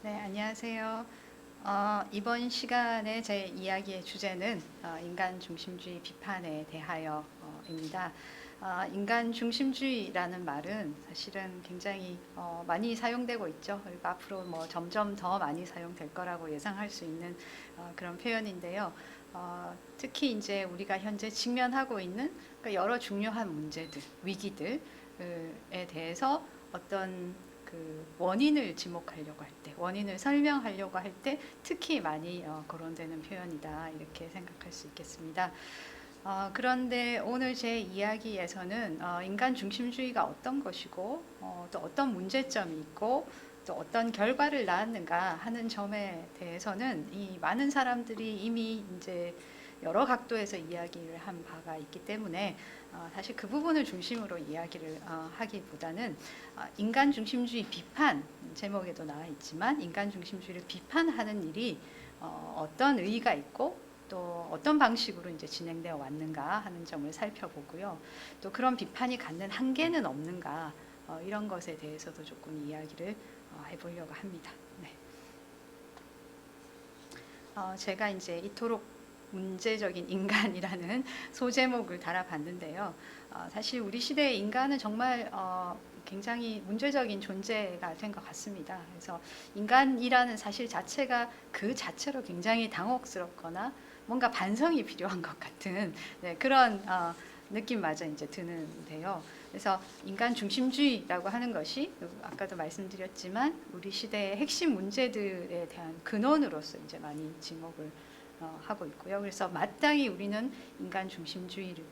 네, 안녕하세요. 이번 시간에 제 이야기의 주제는 인간 중심주의 비판에 대하여입니다. 인간 중심주의라는 말은 사실은 굉장히 많이 사용되고 있죠. 그리고 앞으로 뭐 점점 더 많이 사용될 거라고 예상할 수 있는 그런 표현인데요. 특히 이제 우리가 현재 직면하고 있는 그러니까 여러 중요한 문제들, 위기들에 대해서 어떤 그 원인을 지목하려고 할 때, 원인을 설명하려고 할 때 특히 많이 거론되는 표현이다 이렇게 생각할 수 있겠습니다. 그런데 오늘 제 이야기에서는 인간 중심주의가 어떤 것이고 또 어떤 문제점이 있고 또 어떤 결과를 낳았는가 하는 점에 대해서는 이 많은 사람들이 이미 이제 여러 각도에서 이야기를 한 바가 있기 때문에 사실 그 부분을 중심으로 이야기를 하기보다는 인간 중심주의 비판, 제목에도 나와 있지만 인간 중심주의를 비판하는 일이 어떤 의의가 있고 또 어떤 방식으로 이제 진행되어 왔는가 하는 점을 살펴보고요. 또 그런 비판이 갖는 한계는 없는가 이런 것에 대해서도 조금 이야기를 해보려고 합니다. 네. 제가 이제 이토록 문제적인 인간이라는 소제목을 달아봤는데요. 사실 우리 시대의 인간은 정말 굉장히 문제적인 존재가 된 것 같습니다. 그래서 인간이라는 사실 자체가 그 자체로 굉장히 당혹스럽거나 뭔가 반성이 필요한 것 같은 네, 그런 느낌마저 이제 드는데요. 그래서 인간 중심주의라고 하는 것이 아까도 말씀드렸지만 우리 시대의 핵심 문제들에 대한 근원으로서 이제 많이 지목을 하고 있고요. 그래서 마땅히 우리는 인간 중심주의를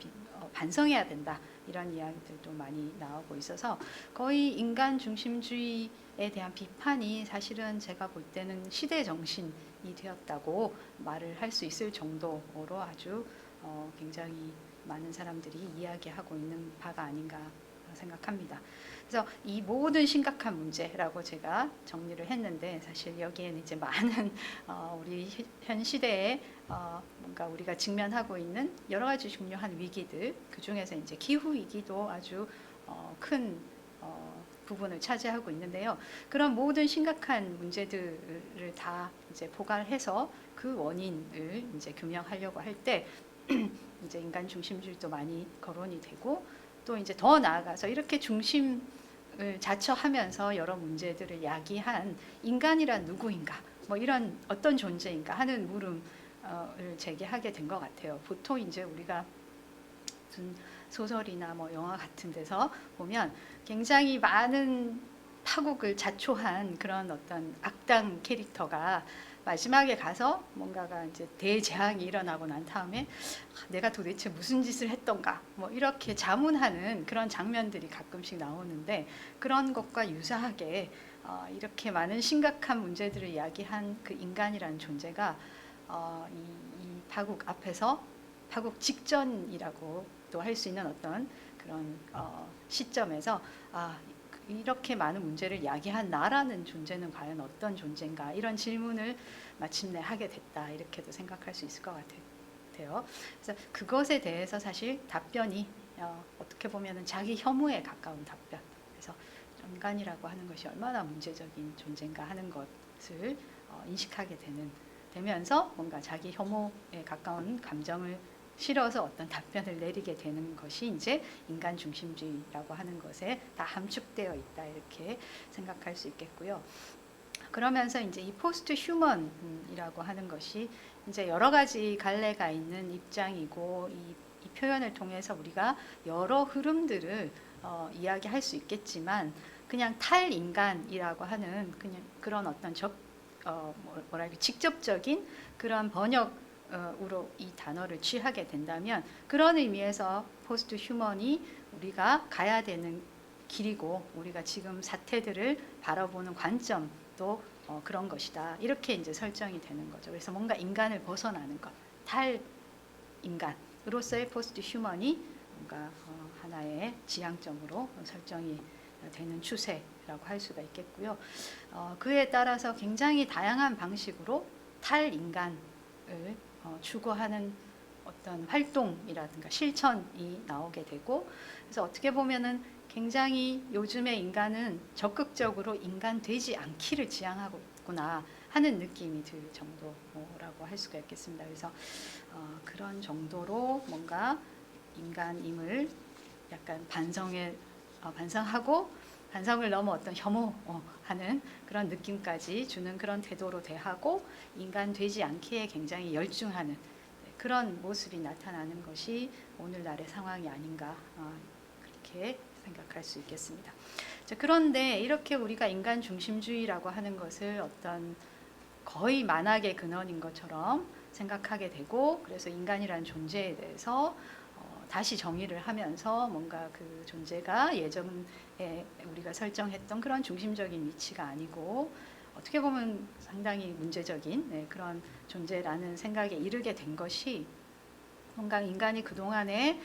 반성해야 된다 이런 이야기들도 많이 나오고 있어서 거의 인간 중심주의에 대한 비판이 사실은 제가 볼 때는 시대 정신이 되었다고 말을 할 수 있을 정도로 아주 굉장히 많은 사람들이 이야기하고 있는 바가 아닌가 생각합니다. 그래서 이 모든 심각한 문제라고 제가 정리를 했는데 사실 여기에는 이제 많은 우리 현 시대에 뭔가 우리가 직면하고 있는 여러 가지 중요한 위기들 그 중에서 이제 기후 위기도 아주 큰 부분을 차지하고 있는데요. 그런 모든 심각한 문제들을 다 이제 포괄해서 그 원인을 이제 규명하려고 할 때 이제 인간 중심주의도 많이 거론이 되고 또 이제 더 나아가서 이렇게 중심을 자처하면서 여러 문제들을 야기한 인간이란 누구인가 뭐 이런 어떤 존재인가 하는 물음을 제기하게 된 것 같아요. 보통 이제 우리가 무슨 소설이나 뭐 영화 같은 데서 보면 굉장히 많은 파국을 자초한 그런 어떤 악당 캐릭터가 마지막에 가서 뭔가가 이제 대재앙이 일어나고 난 다음에 내가 도대체 무슨 짓을 했던가 뭐 이렇게 자문하는 그런 장면들이 가끔씩 나오는데 그런 것과 유사하게 이렇게 많은 심각한 문제들을 이야기한 그 인간이라는 존재가 이 파국 앞에서 파국 직전이라고 또 할 수 있는 어떤 그런 시점에서 이렇게 많은 문제를 야기한 나라는 존재는 과연 어떤 존재인가 이런 질문을 마침내 하게 됐다 이렇게도 생각할 수 있을 것 같아요. 그래서 그것에 대해서 사실 답변이 어떻게 보면 자기 혐오에 가까운 답변. 그래서 인간이라고 하는 것이 얼마나 문제적인 존재인가 하는 것을 인식하게 되면서 뭔가 자기 혐오에 가까운 감정을 실어서 어떤 답변을 내리게 되는 것이 이제 인간 중심주의라고 하는 것에 다 함축되어 있다 이렇게 생각할 수 있겠고요. 그러면서 이제 이 포스트 휴먼이라고 하는 것이 이제 여러 가지 갈래가 있는 입장이고 이 표현을 통해서 우리가 여러 흐름들을 이야기할 수 있겠지만 그냥 탈인간이라고 하는 그냥 그런 어떤 뭐랄까 직접적인 그런 번역으로 이 단어를 취하게 된다면 그런 의미에서 포스트 휴먼이 우리가 가야 되는 길이고 우리가 지금 사태들을 바라보는 관점도 그런 것이다. 이렇게 이제 설정이 되는 거죠. 그래서 뭔가 인간을 벗어나는 것, 탈인간으로서의 포스트 휴먼이 뭔가 하나의 지향점으로 설정이 되는 추세라고 할 수가 있겠고요. 그에 따라서 굉장히 다양한 방식으로 탈인간을 추구하는 어떤 활동이라든가 실천이 나오게 되고 그래서 어떻게 보면은 굉장히 요즘의 인간은 적극적으로 인간 되지 않기를 지향하고 있구나 하는 느낌이 들 정도라고 할 수가 있겠습니다. 그래서 그런 정도로 뭔가 인간임을 약간 반성하고 반성을 넘어 어떤 혐오하는 그런 느낌까지 주는 그런 태도로 대하고 인간 되지 않기에 굉장히 열중하는 그런 모습이 나타나는 것이 오늘날의 상황이 아닌가 그렇게 생각할 수 있겠습니다. 자, 그런데 이렇게 우리가 인간 중심주의라고 하는 것을 어떤 거의 만악의 근원인 것처럼 생각하게 되고 그래서 인간이라는 존재에 대해서 다시 정의를 하면서 뭔가 그 존재가 예전에 우리가 설정했던 그런 중심적인 위치가 아니고 어떻게 보면 상당히 문제적인 그런 존재라는 생각에 이르게 된 것이 뭔가 인간이 그동안에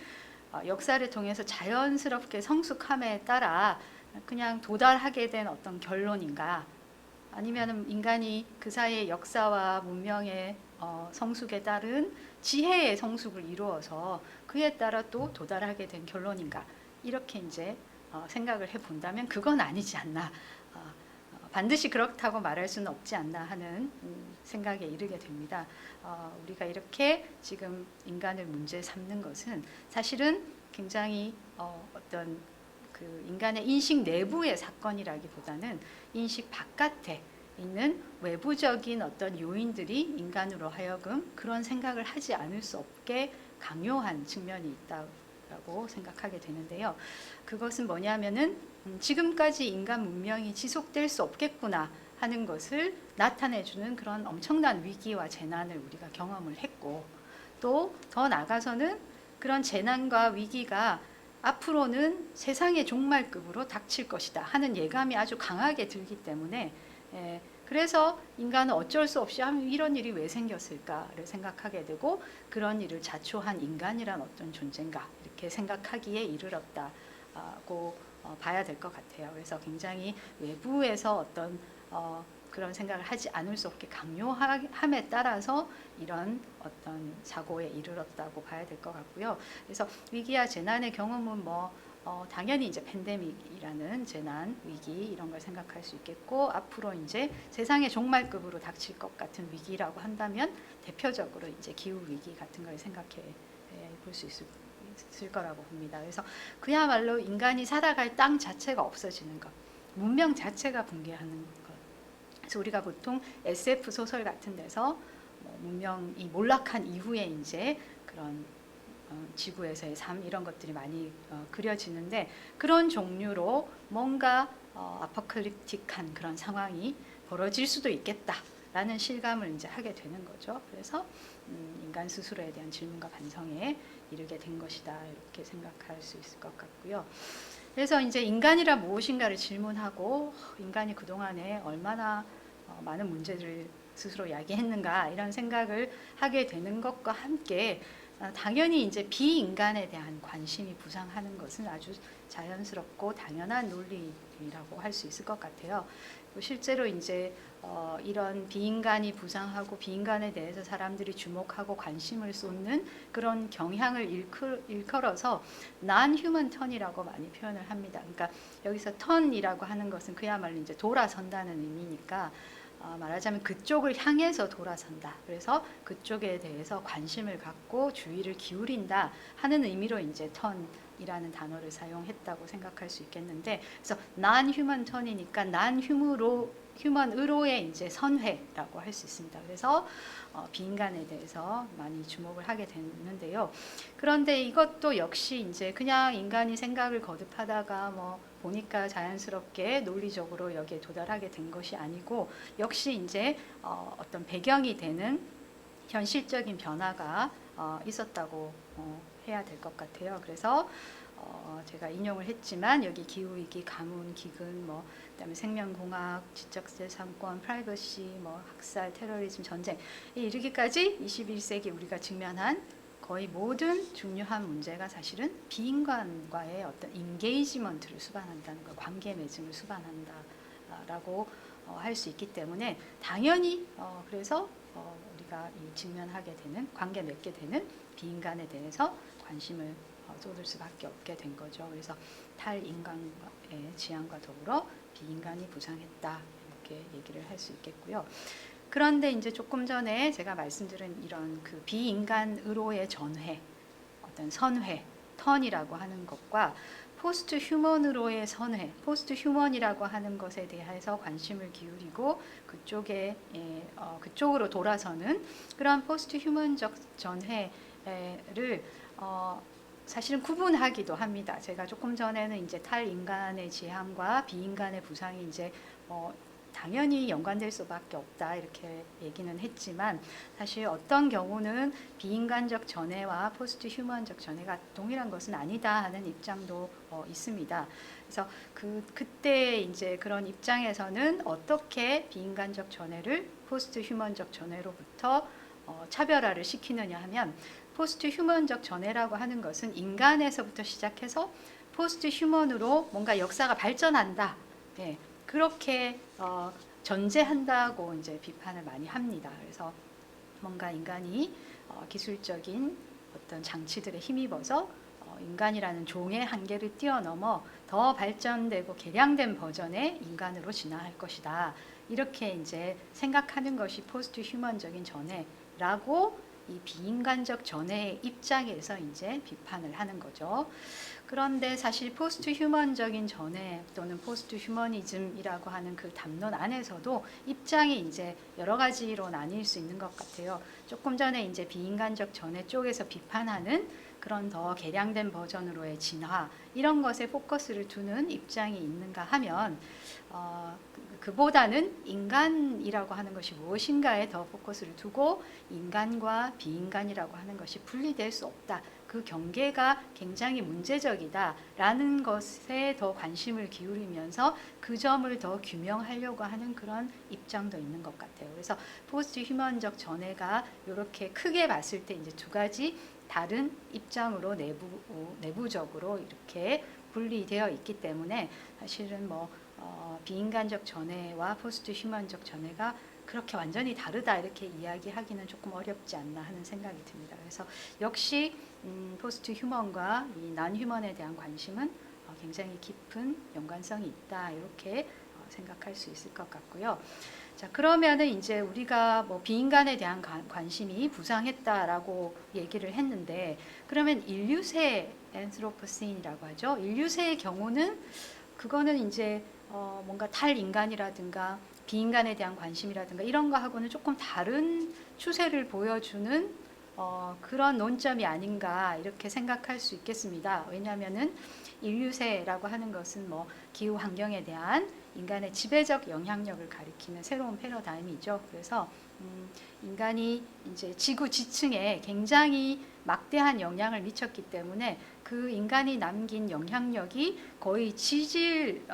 역사를 통해서 자연스럽게 성숙함에 따라 그냥 도달하게 된 어떤 결론인가 아니면 인간이 그 사이의 역사와 문명의 성숙에 따른 지혜의 성숙을 이루어서 그에 따라 또 도달하게 된 결론인가 이렇게 이제 생각을 해본다면 그건 아니지 않나 반드시 그렇다고 말할 수는 없지 않나 하는 생각에 이르게 됩니다. 우리가 이렇게 지금 인간을 문제 삼는 것은 사실은 굉장히 어떤 그 인간의 인식 내부의 사건이라기보다는 인식 바깥에 있는 외부적인 어떤 요인들이 인간으로 하여금 그런 생각을 하지 않을 수 없게 강요한 측면이 있다고 생각하게 되는데요. 그것은 뭐냐면은 지금까지 인간 문명이 지속될 수 없겠구나 하는 것을 나타내주는 그런 엄청난 위기와 재난을 우리가 경험을 했고 또 더 나아가서는 그런 재난과 위기가 앞으로는 세상의 종말급으로 닥칠 것이다 하는 예감이 아주 강하게 들기 때문에 그래서 인간은 어쩔 수 없이 이런 일이 왜 생겼을까를 생각하게 되고 그런 일을 자초한 인간이란 어떤 존재인가 이렇게 생각하기에 이르렀다고 봐야 될 것 같아요. 그래서 굉장히 외부에서 어떤 그런 생각을 하지 않을 수 없게 강요함에 따라서 이런 어떤 사고에 이르렀다고 봐야 될 것 같고요. 그래서 위기와 재난의 경험은 당연히 이제 팬데믹이라는 재난, 위기 이런 걸 생각할 수 있겠고 앞으로 이제 세상의 종말급으로 닥칠 것 같은 위기라고 한다면 대표적으로 이제 기후 위기 같은 걸 생각해 볼 수 있을 거라고 봅니다. 그래서 그야말로 인간이 살아갈 땅 자체가 없어지는 것, 문명 자체가 붕괴하는 것. 그래서 우리가 보통 SF 소설 같은 데서 문명이 몰락한 이후에 이제 그런 지구에서의 삶 이런 것들이 많이 그려지는데 그런 종류로 뭔가 아포칼립틱한 그런 상황이 벌어질 수도 있겠다라는 실감을 이제 하게 되는 거죠. 그래서 인간 스스로에 대한 질문과 반성에 이르게 된 것이다 이렇게 생각할 수 있을 것 같고요. 그래서 이제 인간이란 무엇인가를 질문하고 인간이 그동안에 얼마나 많은 문제를 스스로 야기했는가 이런 생각을 하게 되는 것과 함께 당연히 이제 비인간에 대한 관심이 부상하는 것은 아주 자연스럽고 당연한 논리라고 할 수 있을 것 같아요. 실제로 이제 이런 비인간이 부상하고 비인간에 대해서 사람들이 주목하고 관심을 쏟는 그런 경향을 일컬어서 non-human turn이라고 많이 표현을 합니다. 그러니까 여기서 turn이라고 하는 것은 그야말로 이제 돌아선다는 의미니까 말하자면 그쪽을 향해서 돌아선다. 그래서 그쪽에 대해서 관심을 갖고 주의를 기울인다 하는 의미로 이제 turn이라는 단어를 사용했다고 생각할 수 있겠는데, 그래서 non-human turn이니까 human으로의 이제 선회라고 할 수 있습니다. 그래서 비인간에 대해서 많이 주목을 하게 됐는데요. 그런데 이것도 역시 이제 그냥 인간이 생각을 거듭하다가 보니까 자연스럽게 논리적으로 여기에 도달하게 된 것이 아니고 역시 이제 어떤 배경이 되는 현실적인 변화가 있었다고 해야 될 것 같아요. 그래서 제가 인용을 했지만 여기 기후위기, 가뭄, 기근, 그다음에 생명공학, 지적재산권, 프라이버시, 학살, 테러리즘, 전쟁 이르기까지 21세기 우리가 직면한 거의 모든 중요한 문제가 사실은 비인간과의 어떤 인게이지먼트를 수반한다는 것, 관계 맺음을 수반한다라고 할 수 있기 때문에 당연히 그래서 우리가 직면하게 되는 관계 맺게 되는 비인간에 대해서 관심을 쏟을 수밖에 없게 된 거죠. 그래서 탈인간의 지향과 더불어 비인간이 부상했다 이렇게 얘기를 할 수 있겠고요. 그런데 이제 조금 전에 제가 말씀드린 이런 그 비인간으로의 전회, 어떤 선회, 턴이라고 하는 것과 포스트 휴먼으로의 선회, 포스트 휴먼이라고 하는 것에 대해서 관심을 기울이고 그쪽으로 돌아서는 그런 포스트 휴먼적 전회를 사실은 구분하기도 합니다. 제가 조금 전에는 이제 탈인간의 지향과 비인간의 부상이 이제 당연히 연관될 수밖에 없다 이렇게 얘기는 했지만 사실 어떤 경우는 비인간적 전해와 포스트 휴먼적 전해가 동일한 것은 아니다 하는 입장도 있습니다. 그래서 그때 이제 그런 입장에서는 어떻게 비인간적 전해를 포스트 휴먼적 전해로부터 차별화를 시키느냐 하면 포스트 휴먼적 전해라고 하는 것은 인간에서부터 시작해서 포스트 휴먼으로 뭔가 역사가 발전한다. 네. 그렇게 전제한다고 이제 비판을 많이 합니다. 그래서 뭔가 인간이 기술적인 어떤 장치들에 힘입어서 인간이라는 종의 한계를 뛰어넘어 더 발전되고 개량된 버전의 인간으로 진화할 것이다. 이렇게 이제 생각하는 것이 포스트 휴먼적인 전해라고 이 비인간적 전해의 입장에서 이제 비판을 하는 거죠. 그런데 사실 포스트 휴먼적인 전해 또는 포스트 휴머니즘이라고 하는 그 담론 안에서도 입장이 이제 여러 가지로 나뉠 수 있는 것 같아요. 조금 전에 이제 비인간적 전해 쪽에서 비판하는 그런 더 개량된 버전으로의 진화 이런 것에 포커스를 두는 입장이 있는가 하면 그보다는 인간이라고 하는 것이 무엇인가에 더 포커스를 두고 인간과 비인간이라고 하는 것이 분리될 수 없다. 그 경계가 굉장히 문제적이다라는 것에 더 관심을 기울이면서 그 점을 더 규명하려고 하는 그런 입장도 있는 것 같아요. 그래서 포스트 휴먼적 전해가 이렇게 크게 봤을 때 이제 두 가지 다른 입장으로 내부적으로 이렇게 분리되어 있기 때문에 사실은 비인간적 전해와 포스트 휴먼적 전해가 그렇게 완전히 다르다 이렇게 이야기하기는 조금 어렵지 않나 하는 생각이 듭니다. 그래서 역시 포스트 휴먼과 이 난 휴먼에 대한 관심은 굉장히 깊은 연관성이 있다 이렇게 생각할 수 있을 것 같고요. 자, 그러면은 이제 우리가 비인간에 대한 관심이 부상했다라고 얘기를 했는데 그러면 인류세 앤스로포신이라고 하죠. 인류세의 경우는 그거는 이제 뭔가 탈인간이라든가 비인간에 대한 관심이라든가 이런 거하고는 조금 다른 추세를 보여주는 그런 논점이 아닌가 이렇게 생각할 수 있겠습니다. 왜냐하면은 인류세라고 하는 것은 기후 환경에 대한 인간의 지배적 영향력을 가리키는 새로운 패러다임이죠. 그래서 인간이 이제 지구 지층에 굉장히 막대한 영향을 미쳤기 때문에 그 인간이 남긴 영향력이 거의 지질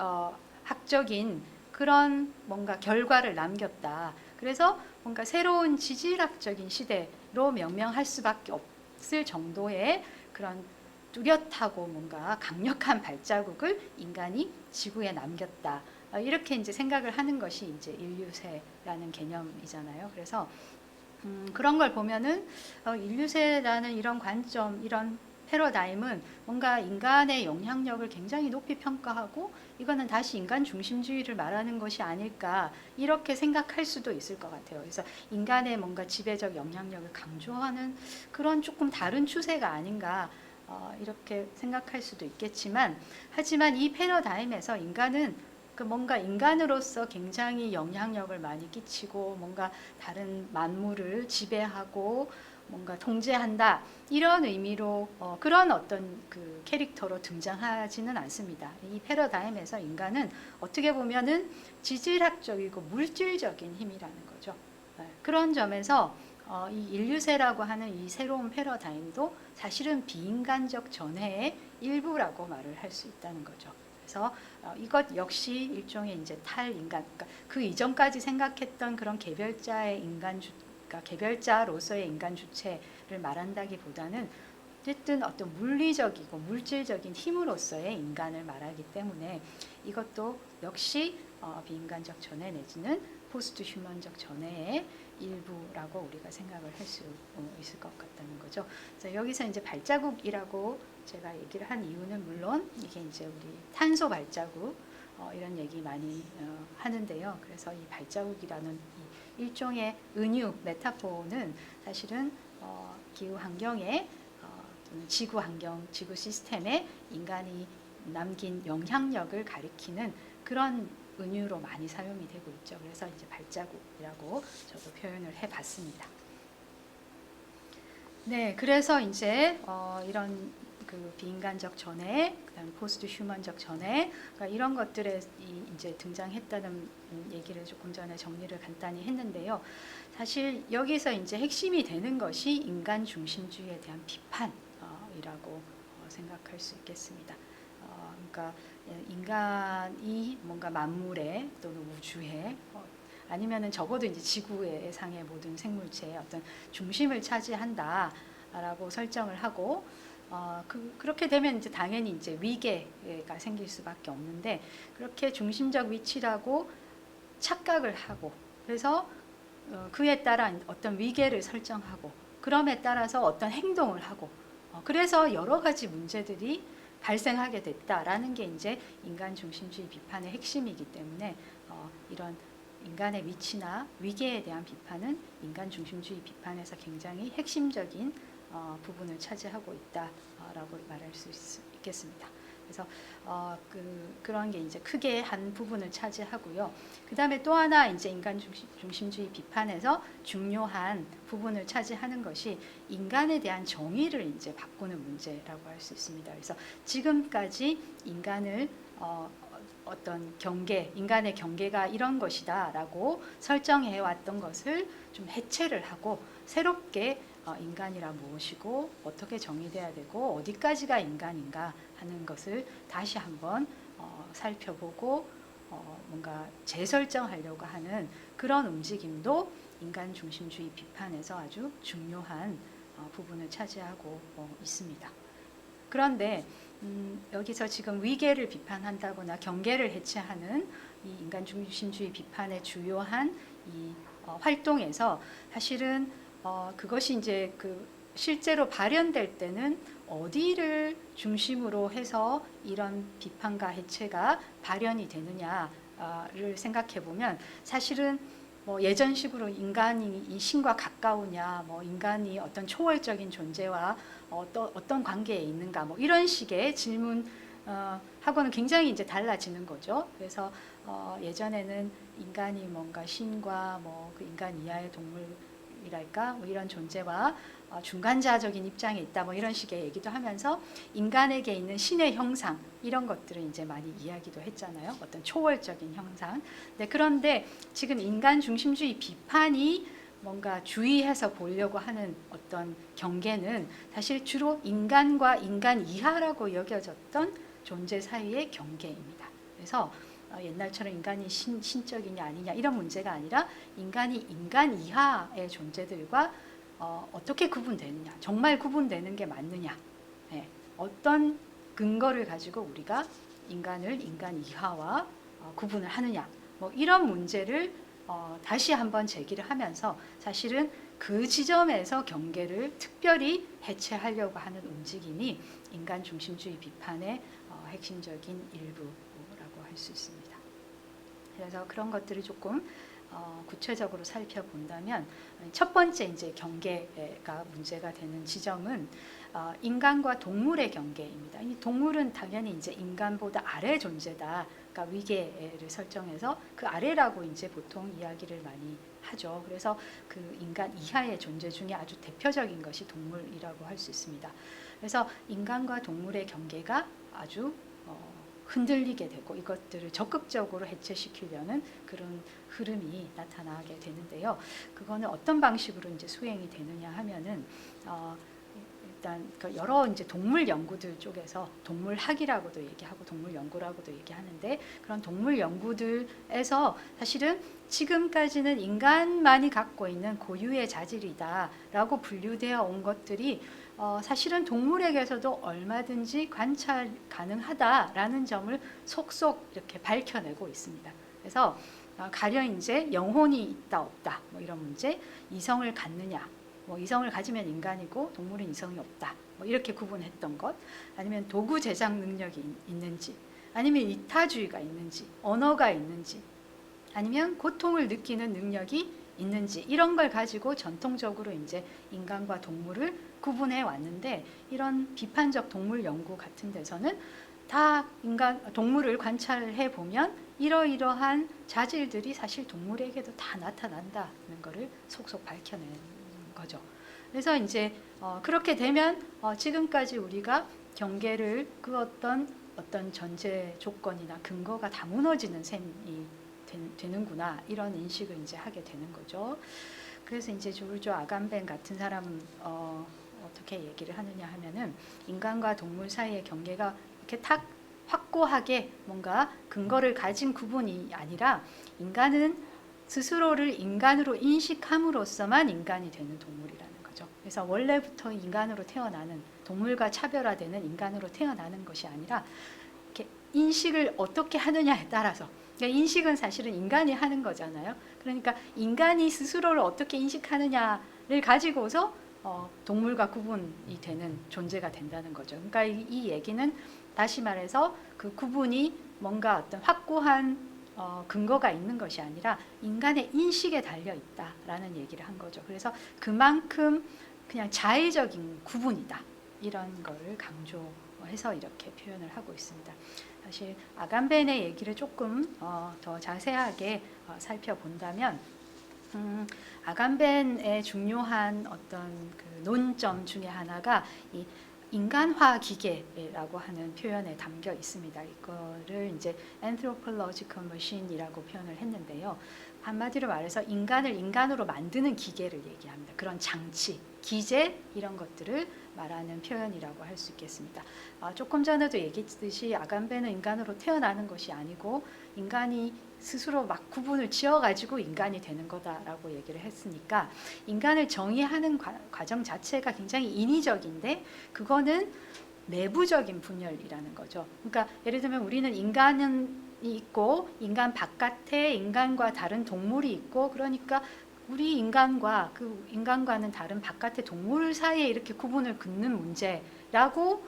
학적인 그런 뭔가 결과를 남겼다. 그래서 뭔가 새로운 지질학적인 시대로 명명할 수밖에 없을 정도의 그런 뚜렷하고 뭔가 강력한 발자국을 인간이 지구에 남겼다. 이렇게 이제 생각을 하는 것이 이제 인류세라는 개념이잖아요. 그래서 그런 걸 보면은 인류세라는 이런 관점, 이런 패러다임은 뭔가 인간의 영향력을 굉장히 높이 평가하고 이거는 다시 인간 중심주의를 말하는 것이 아닐까 이렇게 생각할 수도 있을 것 같아요. 그래서 인간의 뭔가 지배적 영향력을 강조하는 그런 조금 다른 추세가 아닌가 이렇게 생각할 수도 있겠지만 하지만 이 패러다임에서 인간은 뭔가 인간으로서 굉장히 영향력을 많이 끼치고 뭔가 다른 만물을 지배하고 뭔가 통제한다 이런 의미로 그런 어떤 그 캐릭터로 등장하지는 않습니다. 이 패러다임에서 인간은 어떻게 보면은 지질학적이고 물질적인 힘이라는 거죠. 그런 점에서 이 인류세라고 하는 이 새로운 패러다임도 사실은 비인간적 전해의 일부라고 말을 할 수 있다는 거죠. 그래서 이것 역시 일종의 이제 탈인간, 그러니까 그 이전까지 생각했던 그런 개별자의 그러니까 개별자로서의 인간 주체를 말한다기보다는 어쨌든 어떤 물리적이고 물질적인 힘으로서의 인간을 말하기 때문에 이것도 역시 비인간적 전해 내지는 포스트 휴먼적 전해의 일부라고 우리가 생각을 할 수 있을 것 같다는 거죠. 그래서 여기서 이제 발자국이라고 제가 얘기를 한 이유는 물론 이게 이제 우리 탄소 발자국 이런 얘기 많이 하는데요. 그래서 이 발자국이라는 이 일종의 은유 메타포는 사실은 기후 환경에 지구 환경, 지구 시스템에 인간이 남긴 영향력을 가리키는 그런 은유로 많이 사용이 되고 있죠. 그래서 이제 발자국이라고 저도 표현을 해봤습니다. 네, 그래서 이제 이런 그 비인간적 전해, 그다음 포스트 휴먼적 전해, 그러니까 이런 것들에 이제 등장했다는 얘기를 조금 전에 정리를 간단히 했는데요. 사실 여기서 이제 핵심이 되는 것이 인간 중심주의에 대한 비판이라고 생각할 수 있겠습니다. 그러니까 인간이 뭔가 만물에 또는 우주에 아니면은 적어도 이제 지구의 상의 모든 생물체의 어떤 중심을 차지한다라고 설정을 하고 그렇게 되면 이제 당연히 이제 위계가 생길 수밖에 없는데 그렇게 중심적 위치라고 착각을 하고 그래서 그에 따라 어떤 위계를 설정하고 그럼에 따라서 어떤 행동을 하고 그래서 여러 가지 문제들이 발생하게 됐다라는 게 이제 인간 중심주의 비판의 핵심이기 때문에 이런 인간의 위치나 위계에 대한 비판은 인간 중심주의 비판에서 굉장히 핵심적인 부분을 차지하고 있다라고 말할 수 있겠습니다. 그래서 그런 게 이제 크게 한 부분을 차지하고요. 그 다음에 또 하나 이제 인간 중심주의 비판에서 중요한 부분을 차지하는 것이 인간에 대한 정의를 이제 바꾸는 문제라고 할 수 있습니다. 그래서 지금까지 인간을 어떤 경계, 인간의 경계가 이런 것이다라고 설정해 왔던 것을 좀 해체를 하고 새롭게 인간이란 무엇이고 어떻게 정의돼야 되고 어디까지가 인간인가 하는 것을 다시 한번 살펴보고 뭔가 재설정하려고 하는 그런 움직임도 인간 중심주의 비판에서 아주 중요한 부분을 차지하고 있습니다. 그런데 여기서 지금 위계를 비판한다거나 경계를 해체하는 이 인간 중심주의 비판의 주요한 이 활동에서 사실은 그것이 이제 그 실제로 발현될 때는 어디를 중심으로 해서 이런 비판과 해체가 발현이 되느냐를 생각해 보면 사실은 뭐 예전식으로 인간이 이 신과 가까우냐, 뭐 인간이 어떤 초월적인 존재와 어떤 관계에 있는가, 뭐 이런 식의 질문 하고는 굉장히 이제 달라지는 거죠. 그래서 예전에는 인간이 뭔가 신과 뭐 그 인간 이하의 동물이랄까 뭐 이런 존재와 중간자적인 입장에 있다 뭐 이런 식의 얘기도 하면서 인간에게 있는 신의 형상 이런 것들을 이제 많이 이야기도 했잖아요. 어떤 초월적인 형상. 네, 그런데 지금 인간 중심주의 비판이 뭔가 주의해서 보려고 하는 어떤 경계는 사실 주로 인간과 인간 이하라고 여겨졌던 존재 사이의 경계입니다. 그래서 옛날처럼 인간이 신적이냐 아니냐 이런 문제가 아니라 인간이 인간 이하의 존재들과 어떻게 구분되느냐, 정말 구분되는 게 맞느냐, 네, 어떤 근거를 가지고 우리가 인간을 인간 이하와 구분을 하느냐, 뭐 이런 문제를 다시 한번 제기를 하면서 사실은 그 지점에서 경계를 특별히 해체하려고 하는 움직임이 인간 중심주의 비판의 핵심적인 일부라고 할 수 있습니다. 그래서 그런 것들을 조금 구체적으로 살펴본다면 첫 번째 이제 경계가 문제가 되는 지점은 인간과 동물의 경계입니다. 이 동물은 당연히 이제 인간보다 아래 존재다. 그러니까 위계를 설정해서 그 아래라고 이제 보통 이야기를 많이 하죠. 그래서 그 인간 이하의 존재 중에 아주 대표적인 것이 동물이라고 할 수 있습니다. 그래서 인간과 동물의 경계가 아주 흔들리게 되고 이것들을 적극적으로 해체시키려는 그런 흐름이 나타나게 되는데요. 그거는 어떤 방식으로 이제 수행이 되느냐 하면은 일단 여러 이제 동물 연구들 쪽에서 동물학이라고도 얘기하고 동물 연구라고도 얘기하는데 그런 동물 연구들에서 사실은 지금까지는 인간만이 갖고 있는 고유의 자질이다라고 분류되어 온 것들이 사실은 동물에게서도 얼마든지 관찰 가능하다라는 점을 속속 이렇게 밝혀내고 있습니다. 그래서 가령 이제 영혼이 있다 없다 뭐 이런 문제, 이성을 갖느냐, 뭐 이성을 가지면 인간이고 동물은 이성이 없다, 뭐 이렇게 구분했던 것, 아니면 도구 제작 능력이 있는지, 아니면 이타주의가 있는지, 언어가 있는지, 아니면 고통을 느끼는 능력이 있는지, 이런 걸 가지고 전통적으로 이제 인간과 동물을 구분해 왔는데, 이런 비판적 동물 연구 같은 데서는 다 동물을 관찰해 보면 이러이러한 자질들이 사실 동물에게도 다 나타난다는 것을 속속 밝혀낸 거죠. 그래서 이제 그렇게 되면 지금까지 우리가 경계를 어떤 전제 조건이나 근거가 다 무너지는 셈이 되는구나, 이런 인식을 이제 하게 되는 거죠. 그래서 이제 조르조 아간벤 같은 사람은 어떻게 얘기를 하느냐 하면은, 인간과 동물 사이의 경계가 이렇게 탁 확고하게 뭔가 근거를 가진 구분이 아니라, 인간은 스스로를 인간으로 인식함으로써만 인간이 되는 동물이라는 거죠. 그래서 원래부터 인간으로 태어나는, 동물과 차별화되는 인간으로 태어나는 것이 아니라, 이렇게 인식을 어떻게 하느냐에 따라서, 그러니까 인식은 사실은 인간이 하는 거잖아요. 그러니까 인간이 스스로를 어떻게 인식하느냐를 가지고서 동물과 구분이 되는 존재가 된다는 거죠. 그러니까 이 얘기는 다시 말해서 그 구분이 뭔가 어떤 확고한 근거가 있는 것이 아니라 인간의 인식에 달려 있다라는 얘기를 한 거죠. 그래서 그만큼 그냥 자의적인 구분이다, 이런 거를 강조해서 이렇게 표현을 하고 있습니다. 사실 아간벤의 얘기를 조금 더 자세하게 살펴본다면, 아간벤의 중요한 어떤 그 논점 중에 하나가 이 인간화 기계라고 하는 표현에 담겨 있습니다. 이거를 이제 anthropological machine이라고 표현을 했는데요. 한마디로 말해서 인간을 인간으로 만드는 기계를 얘기합니다. 그런 장치, 기제, 이런 것들을 말하는 표현이라고 할 수 있겠습니다. 조금 전에도 얘기했듯이 아간벤은 인간으로 태어나는 것이 아니고, 인간이 스스로 막 구분을 지어가지고 인간이 되는 거다라고 얘기를 했으니까, 인간을 정의하는 과정 자체가 굉장히 인위적인데, 그거는 내부적인 분열이라는 거죠. 그러니까 예를 들면 우리는 인간은 있고, 인간 바깥에 인간과 다른 동물이 있고, 그러니까 우리 인간과 그 인간과는 다른 바깥의 동물 사이에 이렇게 구분을 긋는 문제라고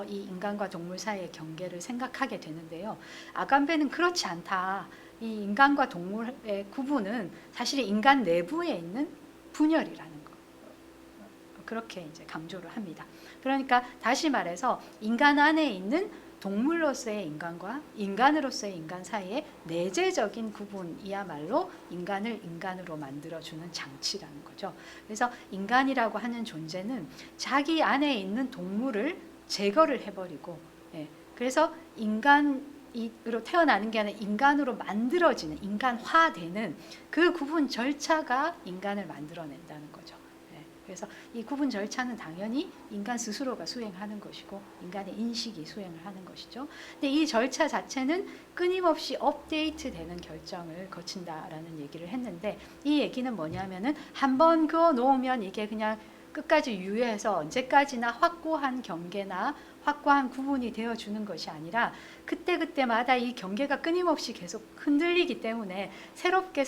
이 인간과 동물 사이의 경계를 생각하게 되는데요. 아간벤은 그렇지 않다. 이 인간과 동물의 구분은 사실 인간 내부에 있는 분열이라는 거, 그렇게 이제 강조를 합니다. 그러니까 다시 말해서 인간 안에 있는 동물로서의 인간과 인간으로서의 인간 사이의 내재적인 구분이야말로 인간을 인간으로 만들어주는 장치라는 거죠. 그래서 인간이라고 하는 존재는 자기 안에 있는 동물을 제거를 해버리고, 그래서 인간으로 태어나는 게 아니라 인간으로 만들어지는, 인간화되는 그 구분 절차가 인간을 만들어낸다는 거죠. 그래서 이 구분 절차는 당연히 인간 스스로가 수행하는 것이고, 인간의 인식이 수행을 하는 것이죠. 근데 이 절차 자체는 끊임없이 업데이트되는 결정을 거친다라는 얘기를 했는데, 이 얘기는 뭐냐면은 한번 그어 놓으면 이게 그냥 끝까지 유효해서 언제까지나 확고한 경계나 확고한 구분이 되어주는 것이 아니라, 그때그때마다 이 경계가 끊임없이 계속 흔들리기 때문에 새롭게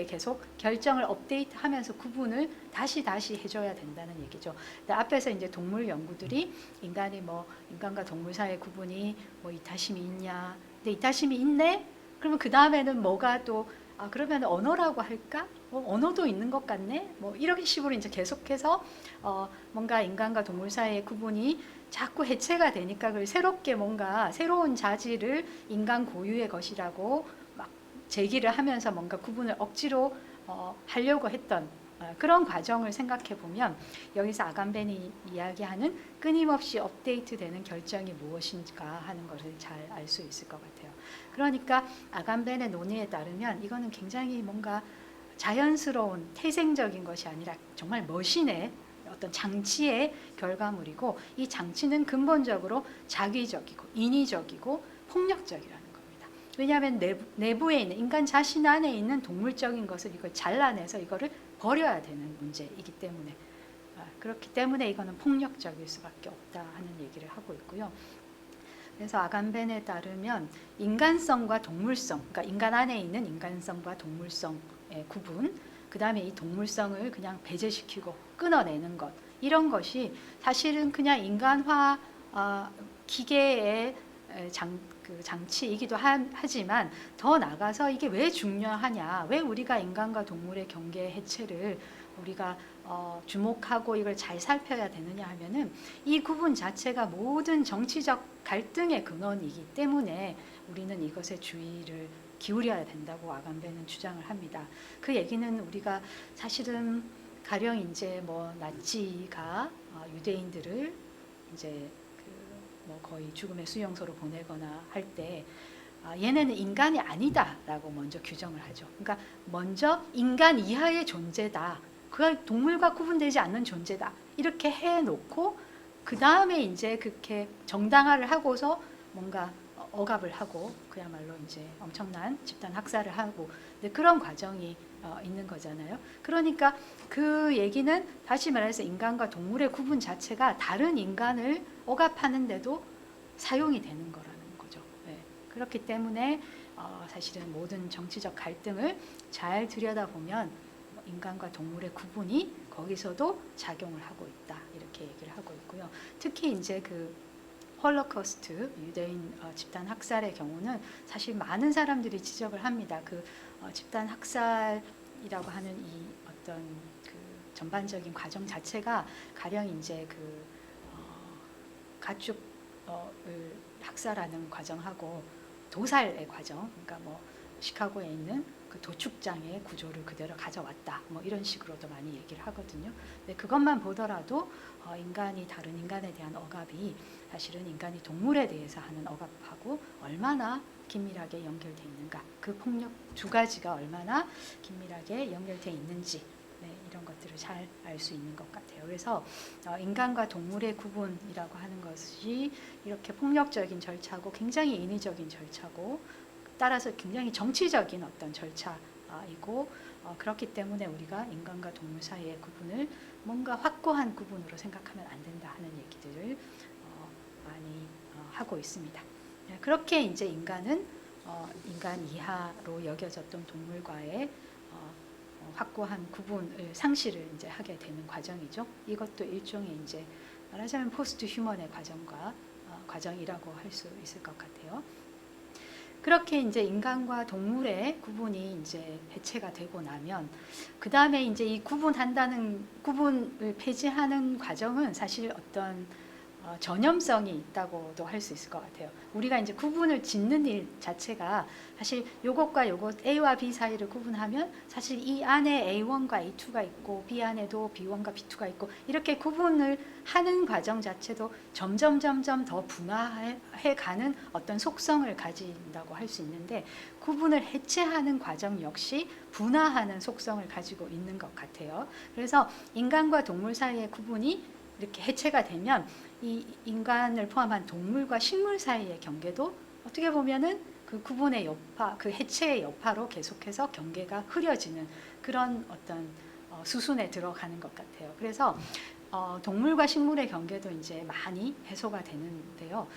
계속 결정을 업데이트하면서 구분을 다시 해줘야 된다는 얘기죠. 앞에서 이제 동물 연구들이 인간과 동물 사이의 구분이 이타심이 있냐, 근데 이타심이 있네? 그러면 그 다음에는 뭐가 또 그러면 언어라고 할까? 언어도 있는 것 같네? 이런 식으로 이제 계속해서 뭔가 인간과 동물 사이의 구분이 자꾸 해체가 되니까, 그걸 새롭게 뭔가 새로운 자질을 인간 고유의 것이라고 막 제기를 하면서 뭔가 구분을 억지로 하려고 했던 그런 과정을 생각해 보면, 여기서 아간벤이 이야기하는 끊임없이 업데이트되는 결정이 무엇인가 하는 것을 잘 알 수 있을 것 같아요. 그러니까 아간벤의 논의에 따르면 이거는 굉장히 뭔가 자연스러운 태생적인 것이 아니라 정말 머신의 어떤 장치의 결과물이고, 이 장치는 근본적으로 자기적이고 인위적이고 폭력적이라는 겁니다. 왜냐하면 내부에 있는 인간 자신 안에 있는 동물적인 것을 이걸 잘라내서 이거를 버려야 되는 문제이기 때문에, 그렇기 때문에 이거는 폭력적일 수밖에 없다 하는 얘기를 하고 있고요. 그래서 아간벤에 따르면 인간성과 동물성, 그러니까 인간 안에 있는 인간성과 동물성의 구분, 그 다음에 이 동물성을 그냥 배제시키고 끊어내는 것, 이런 것이 사실은 그냥 인간화 기계의 그 장치이기도 하지만 더 나아가서 이게 왜 중요하냐, 왜 우리가 인간과 동물의 경계 해체를 우리가 주목하고 이걸 잘 살펴야 되느냐 하면은 이 구분 자체가 모든 정치적 갈등의 근원이기 때문에 우리는 이것에 주의를 기울여야 된다고 아감베는 주장을 합니다. 그 얘기는 우리가 사실은 가령 이제 뭐 나치가 유대인들을 이제 뭐 거의 죽음의 수용소로 보내거나 할 때 얘네는 인간이 아니다라고 먼저 규정을 하죠. 그러니까 먼저 인간 이하의 존재다. 그가 동물과 구분되지 않는 존재다. 이렇게 해놓고 그 다음에 이제 그렇게 정당화를 하고서 뭔가 억압을 하고 그야말로 이제 엄청난 집단 학살을 하고 그런 과정이 있는 거잖아요. 그러니까 그 얘기는 다시 말해서 인간과 동물의 구분 자체가 다른 인간을 억압하는데도 사용이 되는 거라는 거죠. 네. 그렇기 때문에 사실은 모든 정치적 갈등을 잘 들여다보면 인간과 동물의 구분이 거기서도 작용을 하고 있다 이렇게 얘기를 하고 있고요. 특히 이제 그 홀로코스트 유대인 집단 학살의 경우는 사실 많은 사람들이 지적을 합니다. 그 집단 학살이라고 하는 이 어떤 그 전반적인 과정 자체가 가령 이제 그 가축을 학살하는 과정하고 도살의 과정, 그러니까 뭐 시카고에 있는 그 도축장의 구조를 그대로 가져왔다. 뭐 이런 식으로도 많이 얘기를 하거든요. 근데 그것만 보더라도 인간이 다른 인간에 대한 억압이 사실은 인간이 동물에 대해서 하는 억압하고 얼마나 긴밀하게 연결돼 있는가, 그 폭력 두 가지가 얼마나 긴밀하게 연결돼 있는지 이런 것들을 잘 알 수 있는 것 같아요. 그래서 인간과 동물의 구분이라고 하는 것이 이렇게 폭력적인 절차고 굉장히 인위적인 절차고 따라서 굉장히 정치적인 어떤 절차이고 그렇기 때문에 우리가 인간과 동물 사이의 구분을 뭔가 확고한 구분으로 생각하면 안 된다 하는 얘기들을 많이 하고 있습니다. 그렇게 이제 인간은 인간 이하로 여겨졌던 동물과의 확고한 구분을 상실을 이제 하게 되는 과정이죠. 이것도 일종의 이제 말하자면 포스트 휴먼의 과정이라고 할 수 있을 것 같아요. 그렇게 이제 인간과 동물의 구분이 이제 해체가 되고 나면 그 다음에 이제 이 구분을 폐지하는 과정은 사실 어떤 전염성이 있다고도 할 수 있을 것 같아요. 우리가 이제 구분을 짓는 일 자체가 사실 요것과 요것 A와 B 사이를 구분하면 사실 이 안에 A1과 A2가 있고 B 안에도 B1과 B2가 있고 이렇게 구분을 하는 과정 자체도 점점 더 분화해 가는 어떤 속성을 가진다고 할 수 있는데 구분을 해체하는 과정 역시 분화하는 속성을 가지고 있는 것 같아요. 그래서 인간과 동물 사이의 구분이 이렇게 해체가 되면 이 인간을 포함한 동물과 식물 사이의 경계도 어떻게 보면은 그 구분의 여파, 그 해체의 여파로 계속해서 경계가 흐려지는 그런 어떤 수순에 들어가는 것 같아요. 그래서 동물과 식물의 경계도 이제 많이 해소가 되는데요.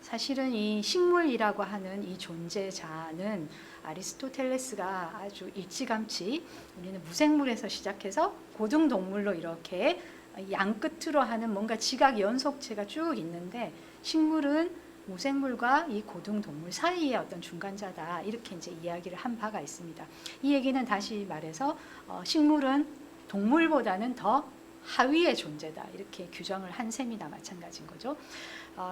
사실은 이 식물이라고 하는 이 존재자는 아리스토텔레스가 아주 일찌감치 우리는 무생물에서 시작해서 고등동물로 이렇게 양 끝으로 하는 뭔가 지각 연속체가 쭉 있는데 식물은 무생물과 이 고등동물 사이의 어떤 중간자다 이렇게 이제 이야기를 한 바가 있습니다. 이 얘기는 다시 말해서 식물은 동물보다는 더 하위의 존재다 이렇게 규정을 한 셈이나 마찬가지인 거죠.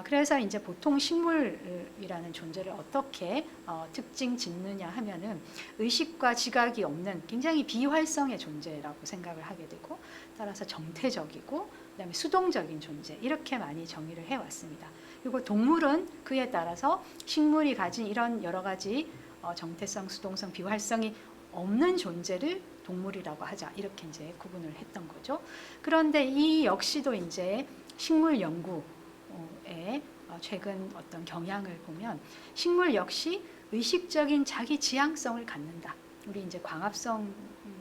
그래서 이제 보통 식물이라는 존재를 어떻게 특징 짓느냐 하면은 의식과 지각이 없는 굉장히 비활성의 존재라고 생각을 하게 되고 따라서 정태적이고 그다음에 수동적인 존재 이렇게 많이 정의를 해왔습니다. 그리고 동물은 그에 따라서 식물이 가진 이런 여러 가지 정태성, 수동성, 비활성이 없는 존재를 동물이라고 하자 이렇게 이제 구분을 했던 거죠. 그런데 이 역시도 이제 식물 연구의 최근 어떤 경향을 보면 식물 역시 의식적인 자기 지향성을 갖는다. 우리 이제 광합성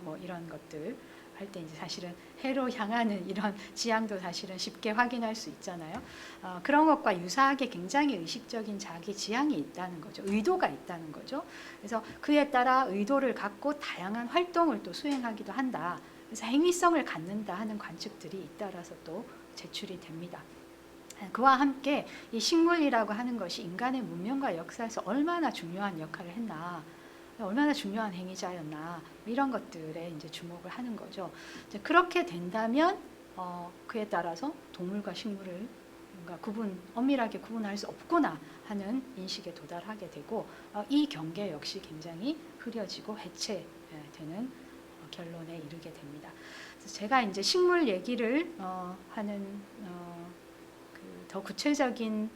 뭐 이런 것들 할 때 이제 사실은 해로 향하는 이런 지향도 사실은 쉽게 확인할 수 있잖아요. 그런 것과 유사하게 굉장히 의식적인 자기 지향이 있다는 거죠. 의도가 있다는 거죠. 그래서 그에 따라 의도를 갖고 다양한 활동을 또 수행하기도 한다. 그래서 행위성을 갖는다 하는 관측들이 잇따라서 또 제출이 됩니다. 그와 함께 이 식물이라고 하는 것이 인간의 문명과 역사에서 얼마나 중요한 역할을 했나, 얼마나 중요한 행위자였나, 이런 것들에 이제 주목을 하는 거죠. 이제 그렇게 된다면 그에 따라서 동물과 식물을 뭔가 엄밀하게 구분할 수 없구나 하는 인식에 도달하게 되고, 이 경계 역시 굉장히 흐려지고 해체되는 결론에 이르게 됩니다. 그래서 제가 이제 식물 얘기를 하는 더 구체적인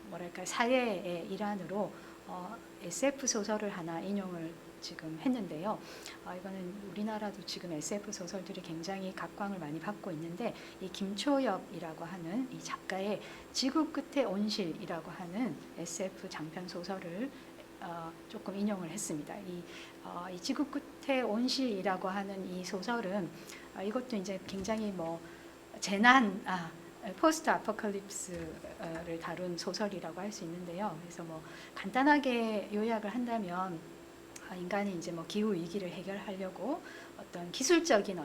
뭐랄까 사례의 일환으로 SF 소설을 하나 인용을 지금 했는데요. 이거는 우리나라도 지금 SF 소설들이 굉장히 각광을 많이 받고 있는데, 이 김초엽이라고 하는 이 작가의 지구 끝의 온실이라고 하는 SF 장편 소설을 조금 인용을 했습니다. 이 지구 끝의 온실이라고 하는 이 소설은 이것도 이제 굉장히 뭐 포스트 아포칼립스를 다룬 소설이라고 할 수 있는데요. 그래서 뭐 간단하게 요약을 한다면 인간이 이제 뭐 기후 위기를 해결하려고 어떤 기술적인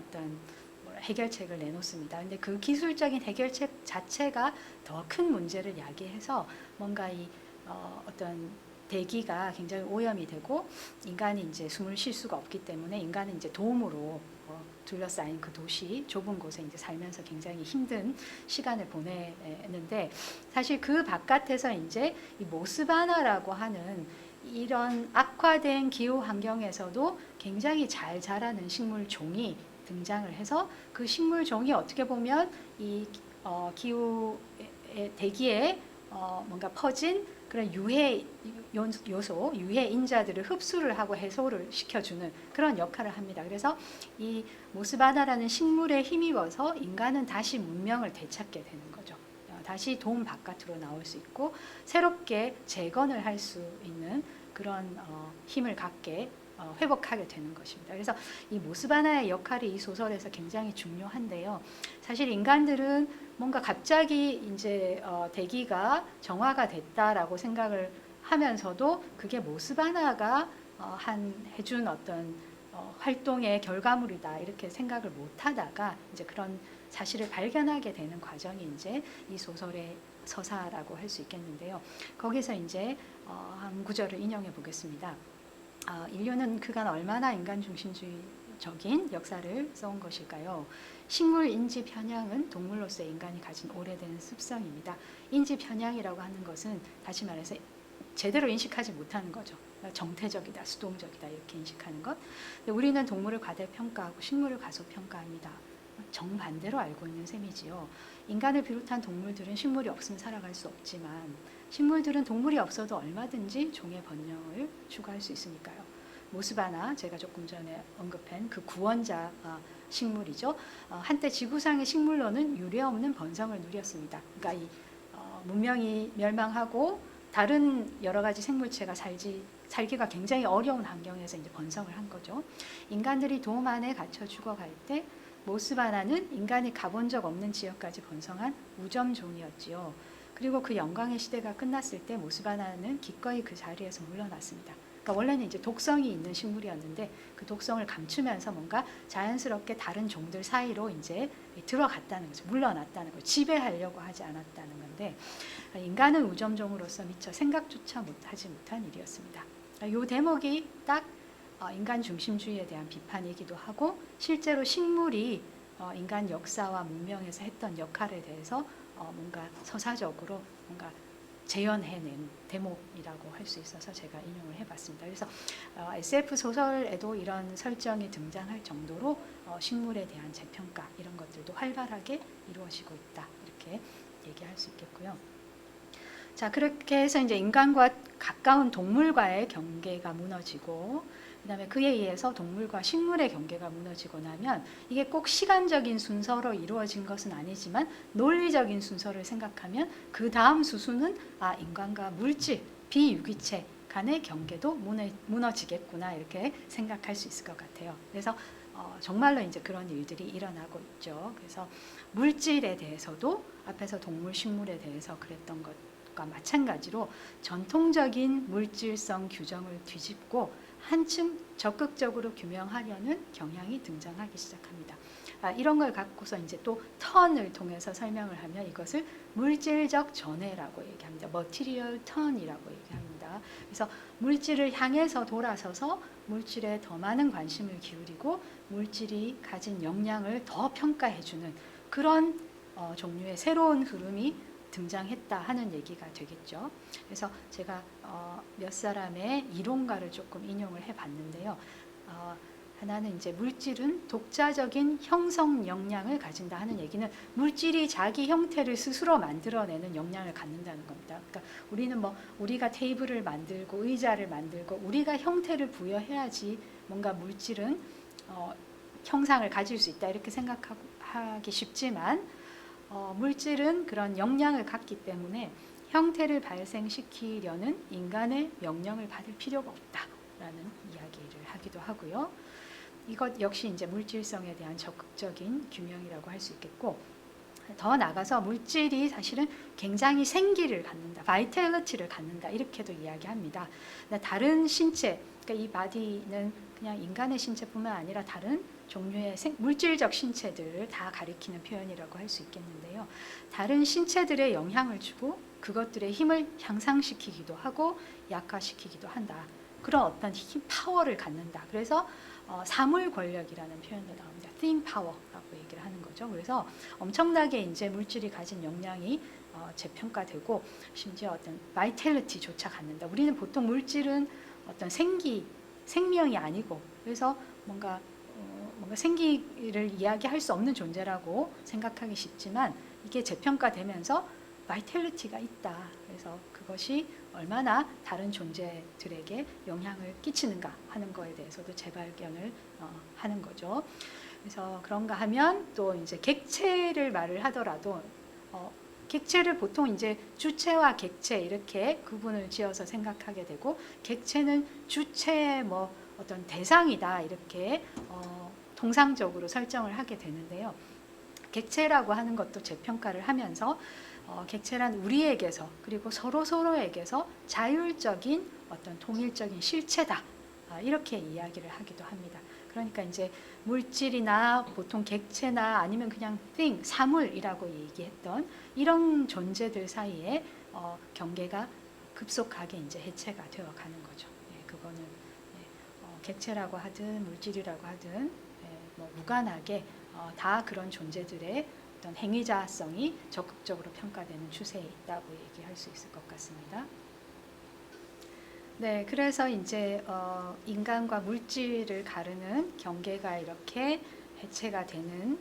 해결책을 내놓습니다. 근데 그 기술적인 해결책 자체가 더 큰 문제를 야기해서 뭔가 어떤 대기가 굉장히 오염이 되고 인간이 이제 숨을 쉴 수가 없기 때문에 인간은 이제 도움으로 둘러싸인 그 도시 좁은 곳에 이제 살면서 굉장히 힘든 시간을 보내는데, 사실 그 바깥에서 이제 이 모스바나라고 하는 이런 악화된 기후 환경에서도 굉장히 잘 자라는 식물 종이 등장을 해서, 그 식물 종이 어떻게 보면 이 기후의 대기에 뭔가 퍼진 그런 유해 요소, 유해 인자들을 흡수를 하고 해소를 시켜주는 그런 역할을 합니다. 그래서 이 모스바나라는 식물에 힘입어서 인간은 다시 문명을 되찾게 되는 거죠. 다시 돔 바깥으로 나올 수 있고 새롭게 재건을 할 수 있는 그런 힘을 갖게 회복하게 되는 것입니다. 그래서 이 모스바나의 역할이 이 소설에서 굉장히 중요한데요. 사실 인간들은 뭔가 갑자기 이제 대기가 정화가 됐다라고 생각을 하면서도 그게 모스바나가 해준 어떤 활동의 결과물이다 이렇게 생각을 못하다가 이제 그런 사실을 발견하게 되는 과정이 이제 이 소설의 서사라고 할 수 있겠는데요. 거기서 이제 한 구절을 인용해 보겠습니다. 인류는 그간 얼마나 인간 중심주의적인 역사를 써온 것일까요? 식물 인지 편향은 동물로서의 인간이 가진 오래된 습성입니다. 인지 편향이라고 하는 것은 다시 말해서 제대로 인식하지 못하는 거죠. 정태적이다, 수동적이다 이렇게 인식하는 것. 근데 우리는 동물을 과대평가하고 식물을 과소평가합니다. 정반대로 알고 있는 셈이지요. 인간을 비롯한 동물들은 식물이 없으면 살아갈 수 없지만 식물들은 동물이 없어도 얼마든지 종의 번영을 추구할 수 있으니까요. 모스바나, 제가 조금 전에 언급한 그 구원자 식물이죠. 한때 지구상의 식물로는 유례없는 번성을 누렸습니다. 그러니까 이 문명이 멸망하고 다른 여러 가지 생물체가 살기가 굉장히 어려운 환경에서 이제 번성을 한 거죠. 인간들이 돔 안에 갇혀 죽어갈 때 모스바나는 인간이 가본 적 없는 지역까지 번성한 우점종이었지요. 그리고 그 영광의 시대가 끝났을 때 모스바나는 기꺼이 그 자리에서 물러났습니다. 그러니까 원래는 이제 독성이 있는 식물이었는데 그 독성을 감추면서 뭔가 자연스럽게 다른 종들 사이로 이제 들어갔다는 거죠. 물러났다는 거죠. 지배하려고 하지 않았다는 건데, 인간은 우점종으로서 미처 생각조차 하지 못한 일이었습니다. 이 대목이 딱 인간 중심주의에 대한 비판이기도 하고, 실제로 식물이 인간 역사와 문명에서 했던 역할에 대해서 뭔가 서사적으로 뭔가 재현해낸 대목이라고 할 수 있어서 제가 인용을 해봤습니다. 그래서 SF 소설에도 이런 설정이 등장할 정도로 식물에 대한 재평가 이런 것들도 활발하게 이루어지고 있다 이렇게 얘기할 수 있겠고요. 자, 그렇게 해서 이제 인간과 가까운 동물과의 경계가 무너지고, 그다음에 그에 의해서 동물과 식물의 경계가 무너지고 나면 이게 꼭 시간적인 순서로 이루어진 것은 아니지만 논리적인 순서를 생각하면 그 다음 수순은 인간과 물질, 비유기체 간의 경계도 무너지겠구나 이렇게 생각할 수 있을 것 같아요. 그래서 정말로 이제 그런 일들이 일어나고 있죠. 그래서 물질에 대해서도 앞에서 동물, 식물에 대해서 그랬던 것과 마찬가지로 전통적인 물질성 규정을 뒤집고 한층 적극적으로 규명하려는 경향이 등장하기 시작합니다. 이런 걸 갖고서 이제 또 턴을 통해서 설명을 하면 이것을 물질적 전해라고 얘기합니다. material turn이라고 얘기합니다. 그래서 물질을 향해서 돌아서서 물질에 더 많은 관심을 기울이고 물질이 가진 역량을 더 평가해주는 그런 종류의 새로운 흐름이 등장했다 하는 얘기가 되겠죠. 그래서 제가 몇 사람의 이론가를 조금 인용을 해봤는데요. 하나는 이제 물질은 독자적인 형성 역량을 가진다 하는 얘기는 물질이 자기 형태를 스스로 만들어내는 역량을 갖는다는 겁니다. 그러니까 우리는 우리가 테이블을 만들고 의자를 만들고 우리가 형태를 부여해야지 뭔가 물질은 형상을 가질 수 있다 이렇게 생각하기 쉽지만 물질은 그런 역량을 갖기 때문에 형태를 발생시키려는 인간의 명령을 받을 필요가 없다라는 이야기를 하기도 하고요. 이것 역시 이제 물질성에 대한 적극적인 규명이라고 할 수 있겠고, 더 나가서 물질이 사실은 굉장히 생기를 갖는다, 바이탈리티를 갖는다 이렇게도 이야기합니다. 다른 신체, 그러니까 이 바디는 그냥 인간의 신체뿐만 아니라 다른 종류의 물질적 신체들을 다 가리키는 표현이라고 할 수 있겠는데요. 다른 신체들에 영향을 주고 그것들의 힘을 향상시키기도 하고 약화시키기도 한다. 그런 어떤 힘, 파워를 갖는다. 그래서 사물 권력이라는 표현도 나옵니다. think power라고 얘기를 하는 거죠. 그래서 엄청나게 이제 물질이 가진 역량이 재평가되고 심지어 어떤 바이탈리티조차 갖는다. 우리는 보통 물질은 어떤 생명이 아니고 그래서 뭔가 생기를 이야기할 수 없는 존재라고 생각하기 쉽지만 이게 재평가되면서 바이탈리티가 있다. 그래서 그것이 얼마나 다른 존재들에게 영향을 끼치는가 하는 거에 대해서도 재발견을 하는 거죠. 그래서 그런가 하면 또 이제 객체를 말을 하더라도 객체를 보통 이제 주체와 객체 이렇게 구분을 지어서 생각하게 되고 객체는 주체의 어떤 대상이다 이렇게 통상적으로 설정을 하게 되는데요. 객체라고 하는 것도 재평가를 하면서 객체란 우리에게서 그리고 서로에게서 자율적인 어떤 통일적인 실체다 이렇게 이야기를 하기도 합니다. 그러니까 이제 물질이나 보통 객체나 아니면 그냥 thing, 사물이라고 얘기했던 이런 존재들 사이에 경계가 급속하게 이제 해체가 되어 가는 거죠. 그거는 객체라고 하든 물질이라고 하든 무관하게 다 그런 존재들의 어떤 행위자성이 적극적으로 평가되는 추세에 있다고 얘기할 수 있을 것 같습니다. 네, 그래서 이제 인간과 물질을 가르는 경계가 이렇게 해체가 되는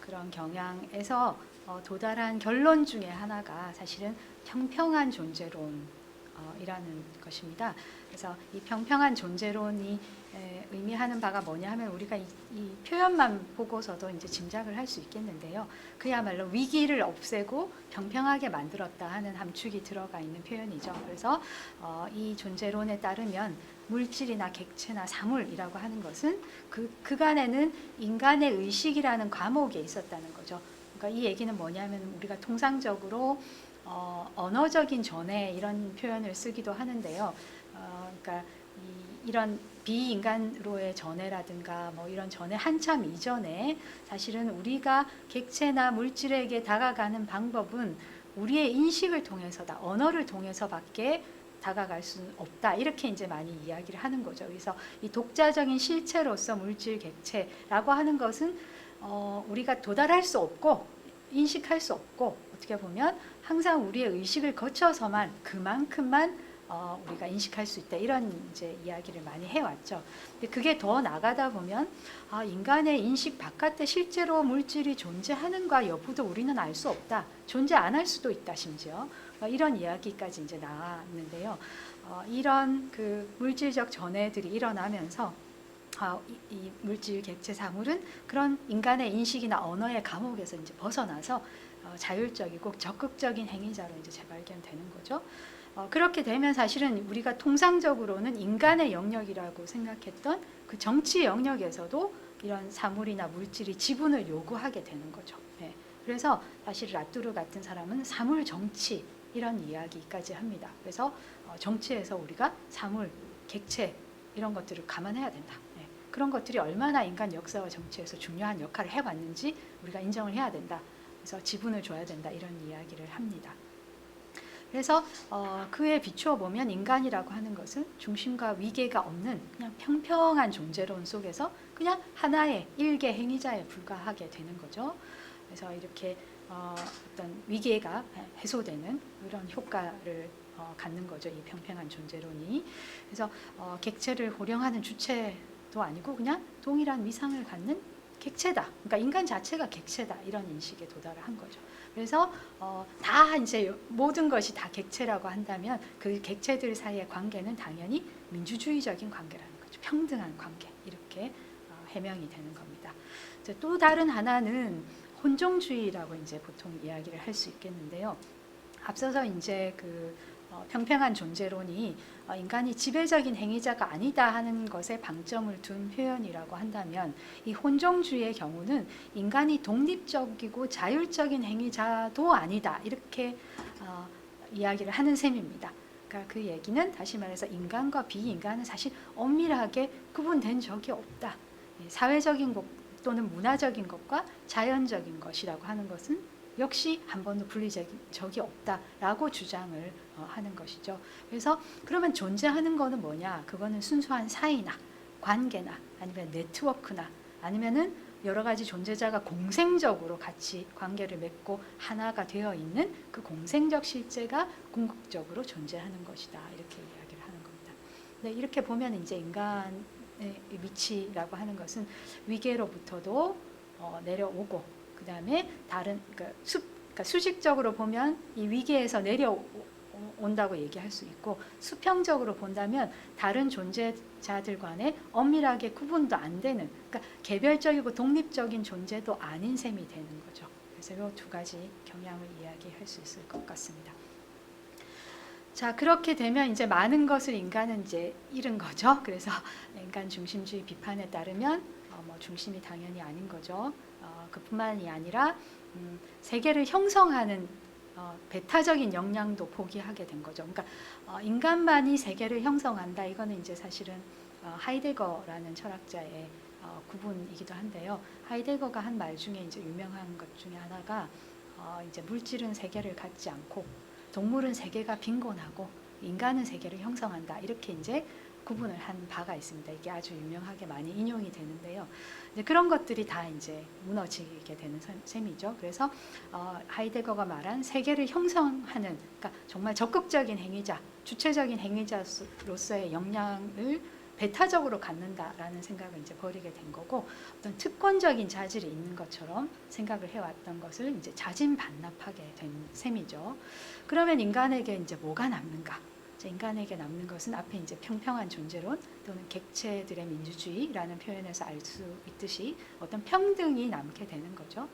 그런 경향에서 도달한 결론 중에 하나가 사실은 평평한 존재론이라는 것입니다. 그래서 이 평평한 존재론이 의미하는 바가 뭐냐 하면 우리가 이 표현만 보고서도 이제 짐작을 할 수 있겠는데요. 그야말로 위기를 없애고 평평하게 만들었다 하는 함축이 들어가 있는 표현이죠. 그래서 이 존재론에 따르면 물질이나 객체나 사물이라고 하는 것은 그간에는 인간의 의식이라는 과목에 있었다는 거죠. 그러니까 이 얘기는 뭐냐면 우리가 통상적으로 언어적인 전해 이런 표현을 쓰기도 하는데요. 그러니까 이런 비인간로의 전해라든가 이런 전해 한참 이전에 사실은 우리가 객체나 물질에게 다가가는 방법은 우리의 인식을 통해서다, 언어를 통해서밖에 다가갈 수는 없다. 이렇게 이제 많이 이야기를 하는 거죠. 그래서 이 독자적인 실체로서 물질 객체라고 하는 것은 우리가 도달할 수 없고 인식할 수 없고 어떻게 보면 항상 우리의 의식을 거쳐서만 그만큼만 우리가 인식할 수 있다 이런 이제 이야기를 많이 해왔죠. 근데 그게 더 나가다 보면 인간의 인식 바깥에 실제로 물질이 존재하는가 여부도 우리는 알 수 없다. 존재 안 할 수도 있다 심지어 이런 이야기까지 이제 나왔는데요. 이런 그 물질적 전해들이 일어나면서 이 물질 객체 사물은 그런 인간의 인식이나 언어의 감옥에서 이제 벗어나서 자율적이고 적극적인 행위자로 이제 재발견되는 거죠. 그렇게 되면 사실은 우리가 통상적으로는 인간의 영역이라고 생각했던 그 정치 영역에서도 이런 사물이나 물질이 지분을 요구하게 되는 거죠. 그래서 사실 라뚜르 같은 사람은 사물 정치 이런 이야기까지 합니다. 그래서 정치에서 우리가 사물, 객체 이런 것들을 감안해야 된다. 그런 것들이 얼마나 인간 역사와 정치에서 중요한 역할을 해왔는지 우리가 인정을 해야 된다. 그래서 지분을 줘야 된다. 이런 이야기를 합니다. 그래서 그에 비추어 보면 인간이라고 하는 것은 중심과 위계가 없는 그냥 평평한 존재론 속에서 그냥 하나의 일개 행위자에 불과하게 되는 거죠. 그래서 이렇게 어떤 위계가 해소되는 이런 효과를 갖는 거죠. 이 평평한 존재론이. 그래서 객체를 호령하는 주체도 아니고 그냥 동일한 위상을 갖는 객체다. 그러니까 인간 자체가 객체다. 이런 인식에 도달을 한 거죠. 그래서 다 이제 모든 것이 다 객체라고 한다면 그 객체들 사이의 관계는 당연히 민주주의적인 관계라는 거죠. 평등한 관계. 이렇게 해명이 되는 겁니다. 또 다른 하나는 혼종주의라고 이제 보통 이야기를 할 수 있겠는데요. 앞서서 이제 그 평평한 존재론이 인간이 지배적인 행위자가 아니다 하는 것에 방점을 둔 표현이라고 한다면 이 혼종주의의 경우는 인간이 독립적이고 자율적인 행위자도 아니다 이렇게 이야기를 하는 셈입니다. 그러니까 그 얘기는 다시 말해서 인간과 비인간은 사실 엄밀하게 구분된 적이 없다. 사회적인 것 또는 문화적인 것과 자연적인 것이라고 하는 것은 역시 한 번도 분리된 적이 없다라고 주장을 하는 것이죠. 그래서 그러면 존재하는 거는 뭐냐? 그거는 순수한 사이나 관계나 아니면 네트워크나 아니면은 여러 가지 존재자가 공생적으로 같이 관계를 맺고 하나가 되어 있는 그 공생적 실제가 궁극적으로 존재하는 것이다. 이렇게 이야기를 하는 겁니다. 네, 이렇게 보면 이제 인간의 위치라고 하는 것은 위계로부터도 내려오고 그 다음에 다른 그러니까 수직적으로 보면 이 위계에서 내려온다고 얘기할 수 있고 수평적으로 본다면 다른 존재자들 간에 엄밀하게 구분도 안 되는 그러니까 개별적이고 독립적인 존재도 아닌 셈이 되는 거죠. 그래서 이 두 가지 경향을 이야기할 수 있을 것 같습니다. 자, 그렇게 되면 이제 많은 것을 인간은 이제 잃은 거죠. 그래서 인간 중심주의 비판에 따르면 중심이 당연히 아닌 거죠. 그뿐만이 아니라 세계를 형성하는 배타적인 역량도 포기하게 된 거죠. 그러니까 인간만이 세계를 형성한다. 이거는 이제 사실은 하이데거라는 철학자의 구분이기도 한데요. 하이데거가 한 말 중에 이제 유명한 것 중에 하나가 이제 물질은 세계를 갖지 않고 동물은 세계가 빈곤하고 인간은 세계를 형성한다. 이렇게 이제 구분을 한 바가 있습니다. 이게 아주 유명하게 많이 인용이 되는데요. 이제 그런 것들이 다 이제 무너지게 되는 셈이죠. 그래서 하이데거가 말한 세계를 형성하는, 그러니까 정말 적극적인 행위자, 주체적인 행위자로서의 역량을 배타적으로 갖는다라는 생각을 이제 버리게 된 거고, 어떤 특권적인 자질이 있는 것처럼 생각을 해왔던 것을 이제 자진반납하게 된 셈이죠. 그러면 인간에게 이제 뭐가 남는가? 인간에게 남는 것은 앞에 이제 평평한 존재론 또는 객체들의 민주주의라는 표현에서 알 수 있듯이 어떤 평등이 남게 되는 거죠.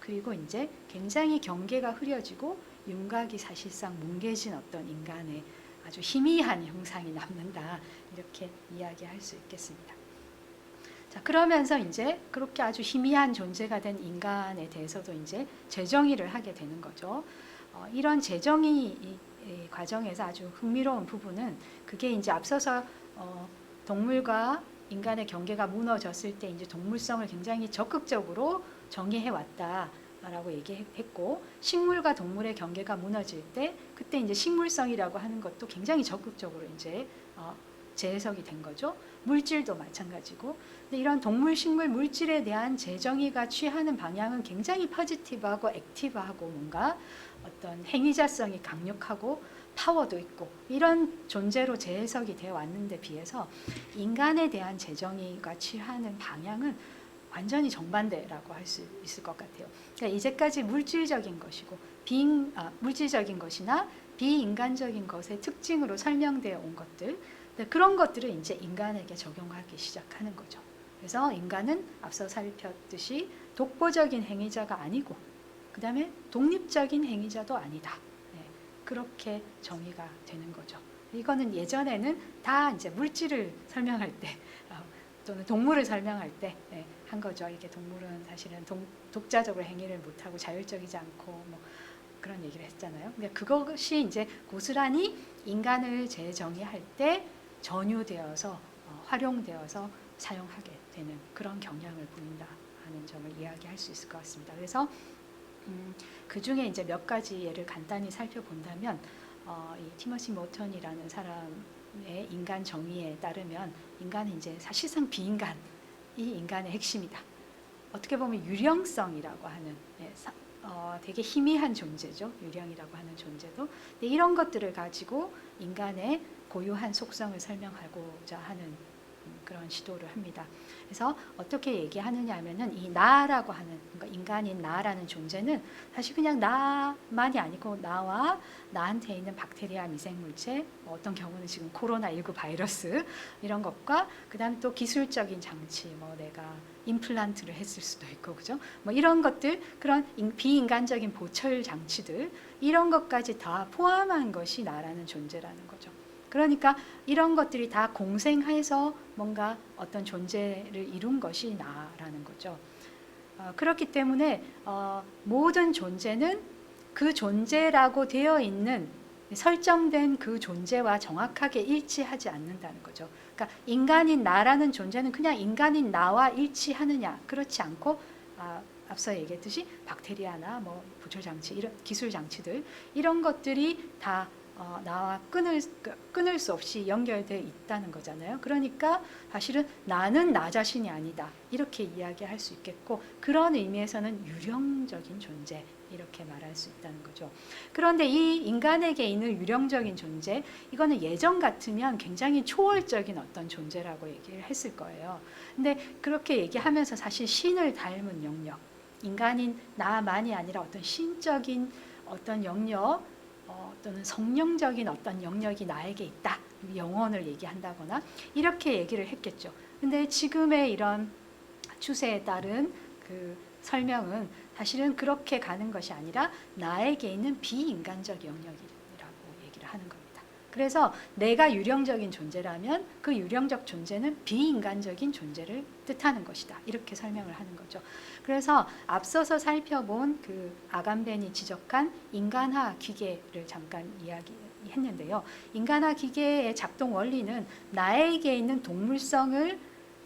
그리고 이제 굉장히 경계가 흐려지고 윤곽이 사실상 뭉개진 어떤 인간의 아주 희미한 형상이 남는다 이렇게 이야기할 수 있겠습니다. 자, 그러면서 이제 그렇게 아주 희미한 존재가 된 인간에 대해서도 이제 재정의를 하게 되는 거죠. 이런 재정의 과정에서 아주 흥미로운 부분은 그게 이제 앞서서 동물과 인간의 경계가 무너졌을 때 이제 동물성을 굉장히 적극적으로 정의해 왔다라고 얘기했고, 식물과 동물의 경계가 무너질 때 그때 이제 식물성이라고 하는 것도 굉장히 적극적으로 이제 재해석이 된 거죠. 물질도 마찬가지고. 근데 이런 동물, 식물, 물질에 대한 재정의가 취하는 방향은 굉장히 포지티브하고 액티브하고 뭔가 어떤 행위자성이 강력하고 파워도 있고 이런 존재로 재해석이 되어 왔는데 비해서 인간에 대한 재정의가 취하는 방향은 완전히 정반대라고 할 수 있을 것 같아요. 그러니까 이제까지 물질적인 것이고 물질적인 것이나 비인간적인 것의 특징으로 설명되어 온 것들, 그런 것들을 이제 인간에게 적용하기 시작하는 거죠. 그래서 인간은 앞서 살폈듯이 독보적인 행위자가 아니고 그 다음에 독립적인 행위자도 아니다. 그렇게 정의가 되는 거죠. 이거는 예전에는 다 이제 물질을 설명할 때 또는 동물을 설명할 때 한 거죠. 이게 동물은 사실은 독자적으로 행위를 못하고 자율적이지 않고 뭐 그런 얘기를 했잖아요. 근데 그것이 이제 고스란히 인간을 재정의할 때 전유되어서 활용되어서 사용하게 되는 그런 경향을 보인다 하는 점을 이야기할 수 있을 것 같습니다. 그래서 그 중에 이제 몇 가지 예를 간단히 살펴본다면 이 티머시 모턴이라는 사람의 인간 정의에 따르면 인간은 이제 사실상 비인간이 인간의 핵심이다. 어떻게 보면 유령성이라고 하는 되게 희미한 존재죠. 유령이라고 하는 존재도. 근데 이런 것들을 가지고 인간의 고유한 속성을 설명하고자 하는 그런 시도를 합니다. 그래서 어떻게 얘기하느냐 하면은 이 나라고 하는, 그러니까 인간인 나라는 존재는 사실 그냥 나만이 아니고 나와 나한테 있는 박테리아, 미생물체, 어떤 경우는 지금 코로나19 바이러스 이런 것과 그다음에 또 기술적인 장치, 뭐 내가 임플란트를 했을 수도 있고, 그죠? 뭐 이런 것들, 그런 비인간적인 보철 장치들, 이런 것까지 다 포함한 것이 나라는 존재라는 거죠. 그러니까 이런 것들이 다 공생해서 뭔가 어떤 존재를 이룬 것이 나라는 거죠. 그렇기 때문에 모든 존재는 그 존재라고 되어 있는 설정된 그 존재와 정확하게 일치하지 않는다는 거죠. 그러니까 인간인 나라는 존재는 그냥 인간인 나와 일치하느냐, 그렇지 않고 앞서 얘기했듯이 박테리아나 뭐 보철 장치, 이런 기술 장치들, 이런 것들이 다 나와 끊을 수 없이 연결되어 있다는 거잖아요. 그러니까 사실은 나는 나 자신이 아니다, 이렇게 이야기할 수 있겠고, 그런 의미에서는 유령적인 존재, 이렇게 말할 수 있다는 거죠. 그런데 이 인간에게 있는 유령적인 존재, 이거는 예전 같으면 굉장히 초월적인 어떤 존재라고 얘기를 했을 거예요. 근데 그렇게 얘기하면서 사실 신을 닮은 영역, 인간인 나만이 아니라 어떤 신적인 어떤 영역, 또는 성령적인 어떤 영역이 나에게 있다, 영혼을 얘기한다거나 이렇게 얘기를 했겠죠. 근데 지금의 이런 추세에 따른 그 설명은 사실은 그렇게 가는 것이 아니라 나에게 있는 비인간적 영역이라고 얘기를 하는 겁니다. 그래서 내가 유령적인 존재라면 그 유령적 존재는 비인간적인 존재를 뜻하는 것이다, 이렇게 설명을 하는 거죠. 그래서 앞서서 살펴본 그 아감벤이 지적한 인간화 기계를 잠깐 이야기했는데요. 인간화 기계의 작동 원리는 나에게 있는 동물성을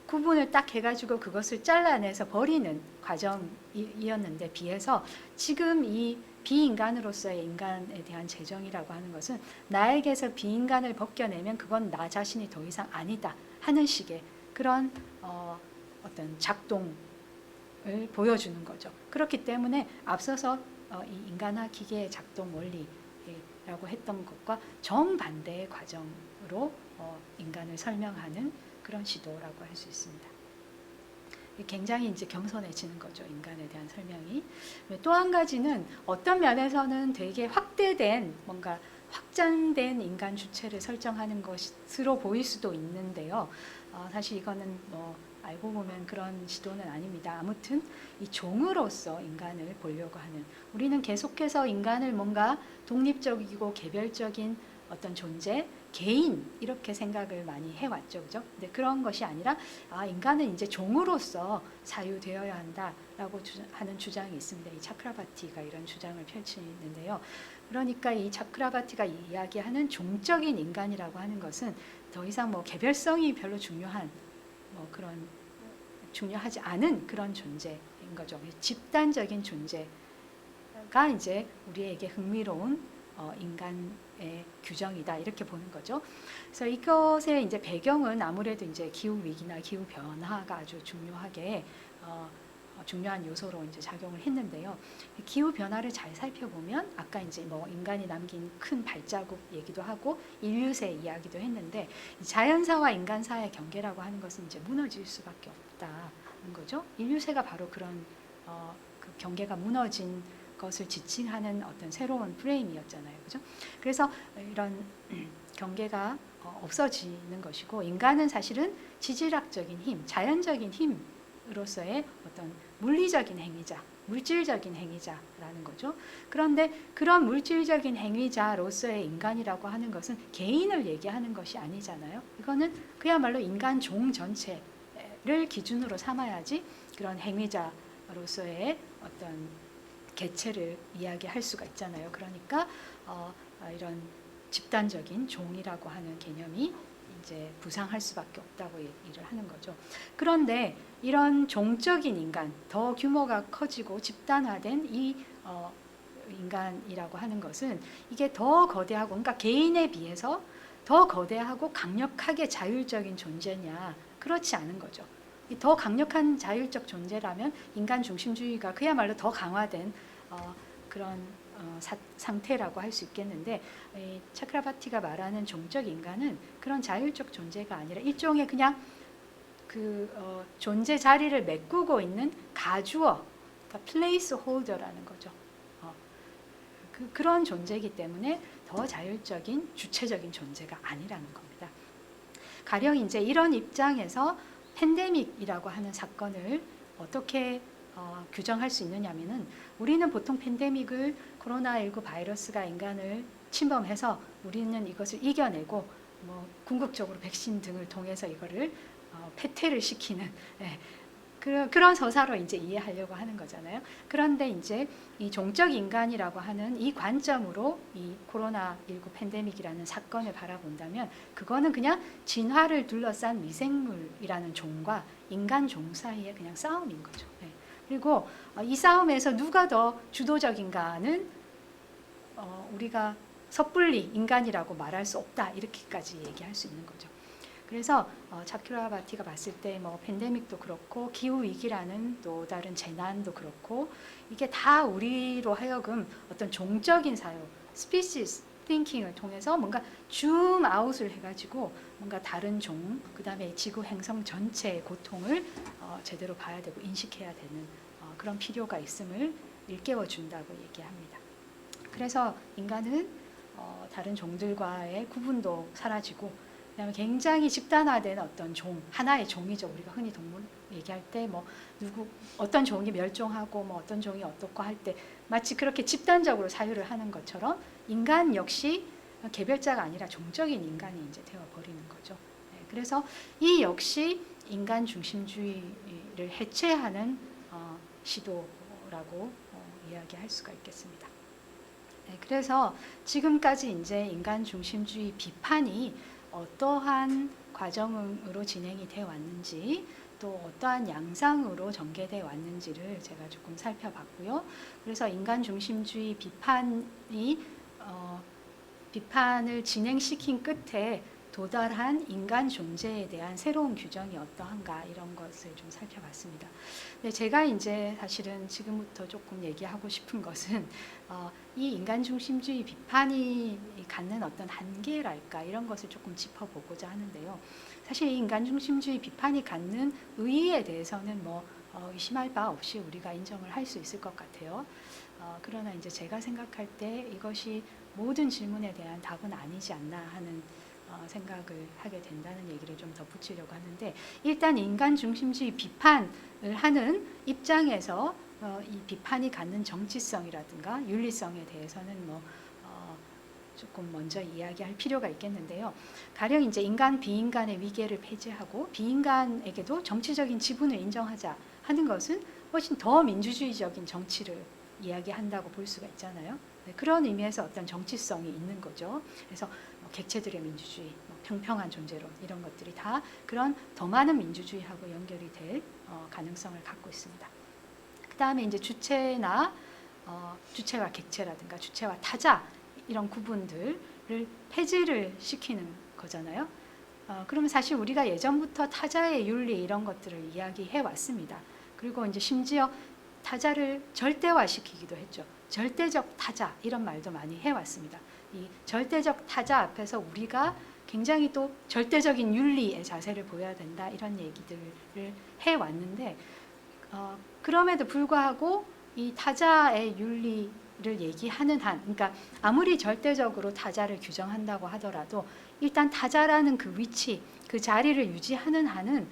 구분을 딱 해가지고 그것을 잘라내서 버리는 과정이었는데 비해서 지금 이 비인간으로서의 인간에 대한 재정이라고 하는 것은 나에게서 비인간을 벗겨내면 그건 나 자신이 더 이상 아니다 하는 식의 그런 어떤 작동을 보여주는 거죠. 그렇기 때문에 앞서서 이 인간화 기계의 작동 원리라고 했던 것과 정반대의 과정으로 인간을 설명하는 그런 시도라고 할 수 있습니다. 굉장히 이제 겸손해지는 거죠, 인간에 대한 설명이. 또 한 가지는 어떤 면에서는 되게 확대된, 뭔가 확장된 인간 주체를 설정하는 것으로 보일 수도 있는데요. 사실 이거는 뭐 알고 보면 그런 시도는 아닙니다. 아무튼 이 종으로서 인간을 보려고 하는, 우리는 계속해서 인간을 뭔가 독립적이고 개별적인 어떤 존재, 개인, 이렇게 생각을 많이 해왔죠, 그죠? 근데 그런 것이 아니라 인간은 이제 종으로서 사유되어야 한다라고 하는 주장이 있습니다. 이 차크라바티가 이런 주장을 펼치는데요. 그러니까 이 차크라바티가 이야기하는 종적인 인간이라고 하는 것은 더 이상 뭐 개별성이 별로 중요하지 않은 그런 존재인 거죠. 집단적인 존재가 이제 우리에게 흥미로운 인간의 규정이다, 이렇게 보는 거죠. 그래서 이것의 이제 배경은 아무래도 이제 기후 위기나 기후 변화가 아주 중요한 요소로 이제 작용을 했는데요. 기후 변화를 잘 살펴보면 아까 이제 뭐 인간이 남긴 큰 발자국 얘기도 하고 인류세 이야기도 했는데, 자연사와 인간사의 경계라고 하는 것은 이제 무너질 수밖에 없다는 거죠. 인류세가 바로 그런 그 경계가 무너진 것을 지칭하는 어떤 새로운 프레임이었잖아요, 그죠? 그래서 이런 경계가 없어지는 것이고, 인간은 사실은 지질학적인 힘, 자연적인 힘으로서의 어떤 물리적인 행위자, 물질적인 행위자라는 거죠. 그런데 그런 물질적인 행위자로서의 인간이라고 하는 것은 개인을 얘기하는 것이 아니잖아요. 이거는 그야말로 인간 종 전체를 기준으로 삼아야지 그런 행위자로서의 어떤 개체를 이야기할 수가 있잖아요. 그러니까 이런 집단적인 종이라고 하는 개념이 이제 부상할 수밖에 없다고 얘기를 하는 거죠. 그런데 이런 종적인 인간, 더 규모가 커지고 집단화된 이 인간이라고 하는 것은 이게 더 거대하고, 그러니까 개인에 비해서 더 거대하고 강력하게 자율적인 존재냐? 그렇지 않은 거죠. 더 강력한 자율적 존재라면 인간 중심주의가 그야말로 더 강화된 그런 상태라고 할 수 있겠는데, 차크라바티가 말하는 종적 인간은 그런 자율적 존재가 아니라 일종의 그냥 존재 자리를 메꾸고 있는 가주어, 그러니까 플레이스 홀더라는 거죠. 그런 존재이기 때문에 더 자율적인 주체적인 존재가 아니라는 겁니다. 가령 이제 이런 입장에서 팬데믹이라고 하는 사건을 어떻게 규정할 수 있느냐면은, 우리는 보통 팬데믹을 코로나19 바이러스가 인간을 침범해서 우리는 이것을 이겨내고 뭐 궁극적으로 백신 등을 통해서 이거를 패퇴를 시키는 그런 서사로 이제 이해하려고 하는 거잖아요. 그런데 이제 이 종적 인간이라고 하는 이 관점으로 이 코로나19 팬데믹이라는 사건을 바라본다면, 그거는 그냥 진화를 둘러싼 미생물이라는 종과 인간 종 사이의 그냥 싸움인 거죠. 그리고 이 싸움에서 누가 더 주도적인가는 우리가 섣불리 인간이라고 말할 수 없다, 이렇게까지 얘기할 수 있는 거죠. 그래서 차크라바티가 봤을 때 뭐 팬데믹도 그렇고 기후 위기라는 또 다른 재난도 그렇고, 이게 다 우리로 하여금 어떤 종적인 사유, 스피시스 띵킹을 통해서 뭔가 줌 아웃을 해가지고 뭔가 다른 종, 그 다음에 지구 행성 전체의 고통을 제대로 봐야 되고 인식해야 되는 그런 필요가 있음을 일깨워 준다고 얘기합니다. 그래서 인간은 다른 종들과의 구분도 사라지고, 그다음에 굉장히 집단화된 어떤 종, 하나의 종이죠. 우리가 흔히 동물 얘기할 때 뭐 어떤 종이 멸종하고 뭐 어떤 종이 어떻고 할 때 마치 그렇게 집단적으로 사유를 하는 것처럼 인간 역시 개별자가 아니라 종적인 인간이 이제 되어 버리는 거죠. 그래서 이 역시 인간 중심주의를 해체하는 시도라고 이야기할 수가 있겠습니다. 그래서 지금까지 이제 인간 중심주의 비판이 어떠한 과정으로 진행이 되어 왔는지, 또 어떠한 양상으로 전개되어 왔는지를 제가 조금 살펴봤고요. 그래서 인간 중심주의 비판을 진행시킨 끝에 도달한 인간 존재에 대한 새로운 규정이 어떠한가, 이런 것을 좀 살펴봤습니다. 근데 제가 이제 사실은 지금부터 조금 얘기하고 싶은 것은 이 인간 중심주의 비판이 갖는 어떤 한계랄까, 이런 것을 조금 짚어보고자 하는데요. 사실 이 인간 중심주의 비판이 갖는 의의에 대해서는 뭐 의심할 바 없이 우리가 인정을 할 수 있을 것 같아요. 그러나 이제 제가 생각할 때 이것이 모든 질문에 대한 답은 아니지 않나 하는 생각을 하게 된다는 얘기를 좀 덧붙이려고 하는데, 일단 인간 중심주의 비판을 하는 입장에서 이 비판이 갖는 정치성이라든가 윤리성에 대해서는 뭐 조금 먼저 이야기할 필요가 있겠는데요. 가령 이제 인간 비인간의 위계를 폐지하고 비인간에게도 정치적인 지분을 인정하자 하는 것은 훨씬 더 민주주의적인 정치를 이야기한다고 볼 수가 있잖아요. 그런 의미에서 어떤 정치성이 있는 거죠. 그래서 객체들의 민주주의, 평평한 존재론, 이런 것들이 다 그런 더 많은 민주주의하고 연결이 될 가능성을 갖고 있습니다. 그 다음에 이제 주체와 객체라든가 주체와 타자, 이런 구분들을 폐지를 시키는 거잖아요. 그러면 사실 우리가 예전부터 타자의 윤리 이런 것들을 이야기해 왔습니다. 그리고 이제 심지어 타자를 절대화시키기도 했죠. 절대적 타자, 이런 말도 많이 해왔습니다. 이 절대적 타자 앞에서 우리가 굉장히 또 절대적인 윤리의 자세를 보여야 된다, 이런 얘기들을 해왔는데, 그럼에도 불구하고 이 타자의 윤리를 얘기하는 한, 그러니까 아무리 절대적으로 타자를 규정한다고 하더라도 일단 타자라는 그 위치, 그 자리를 유지하는 한은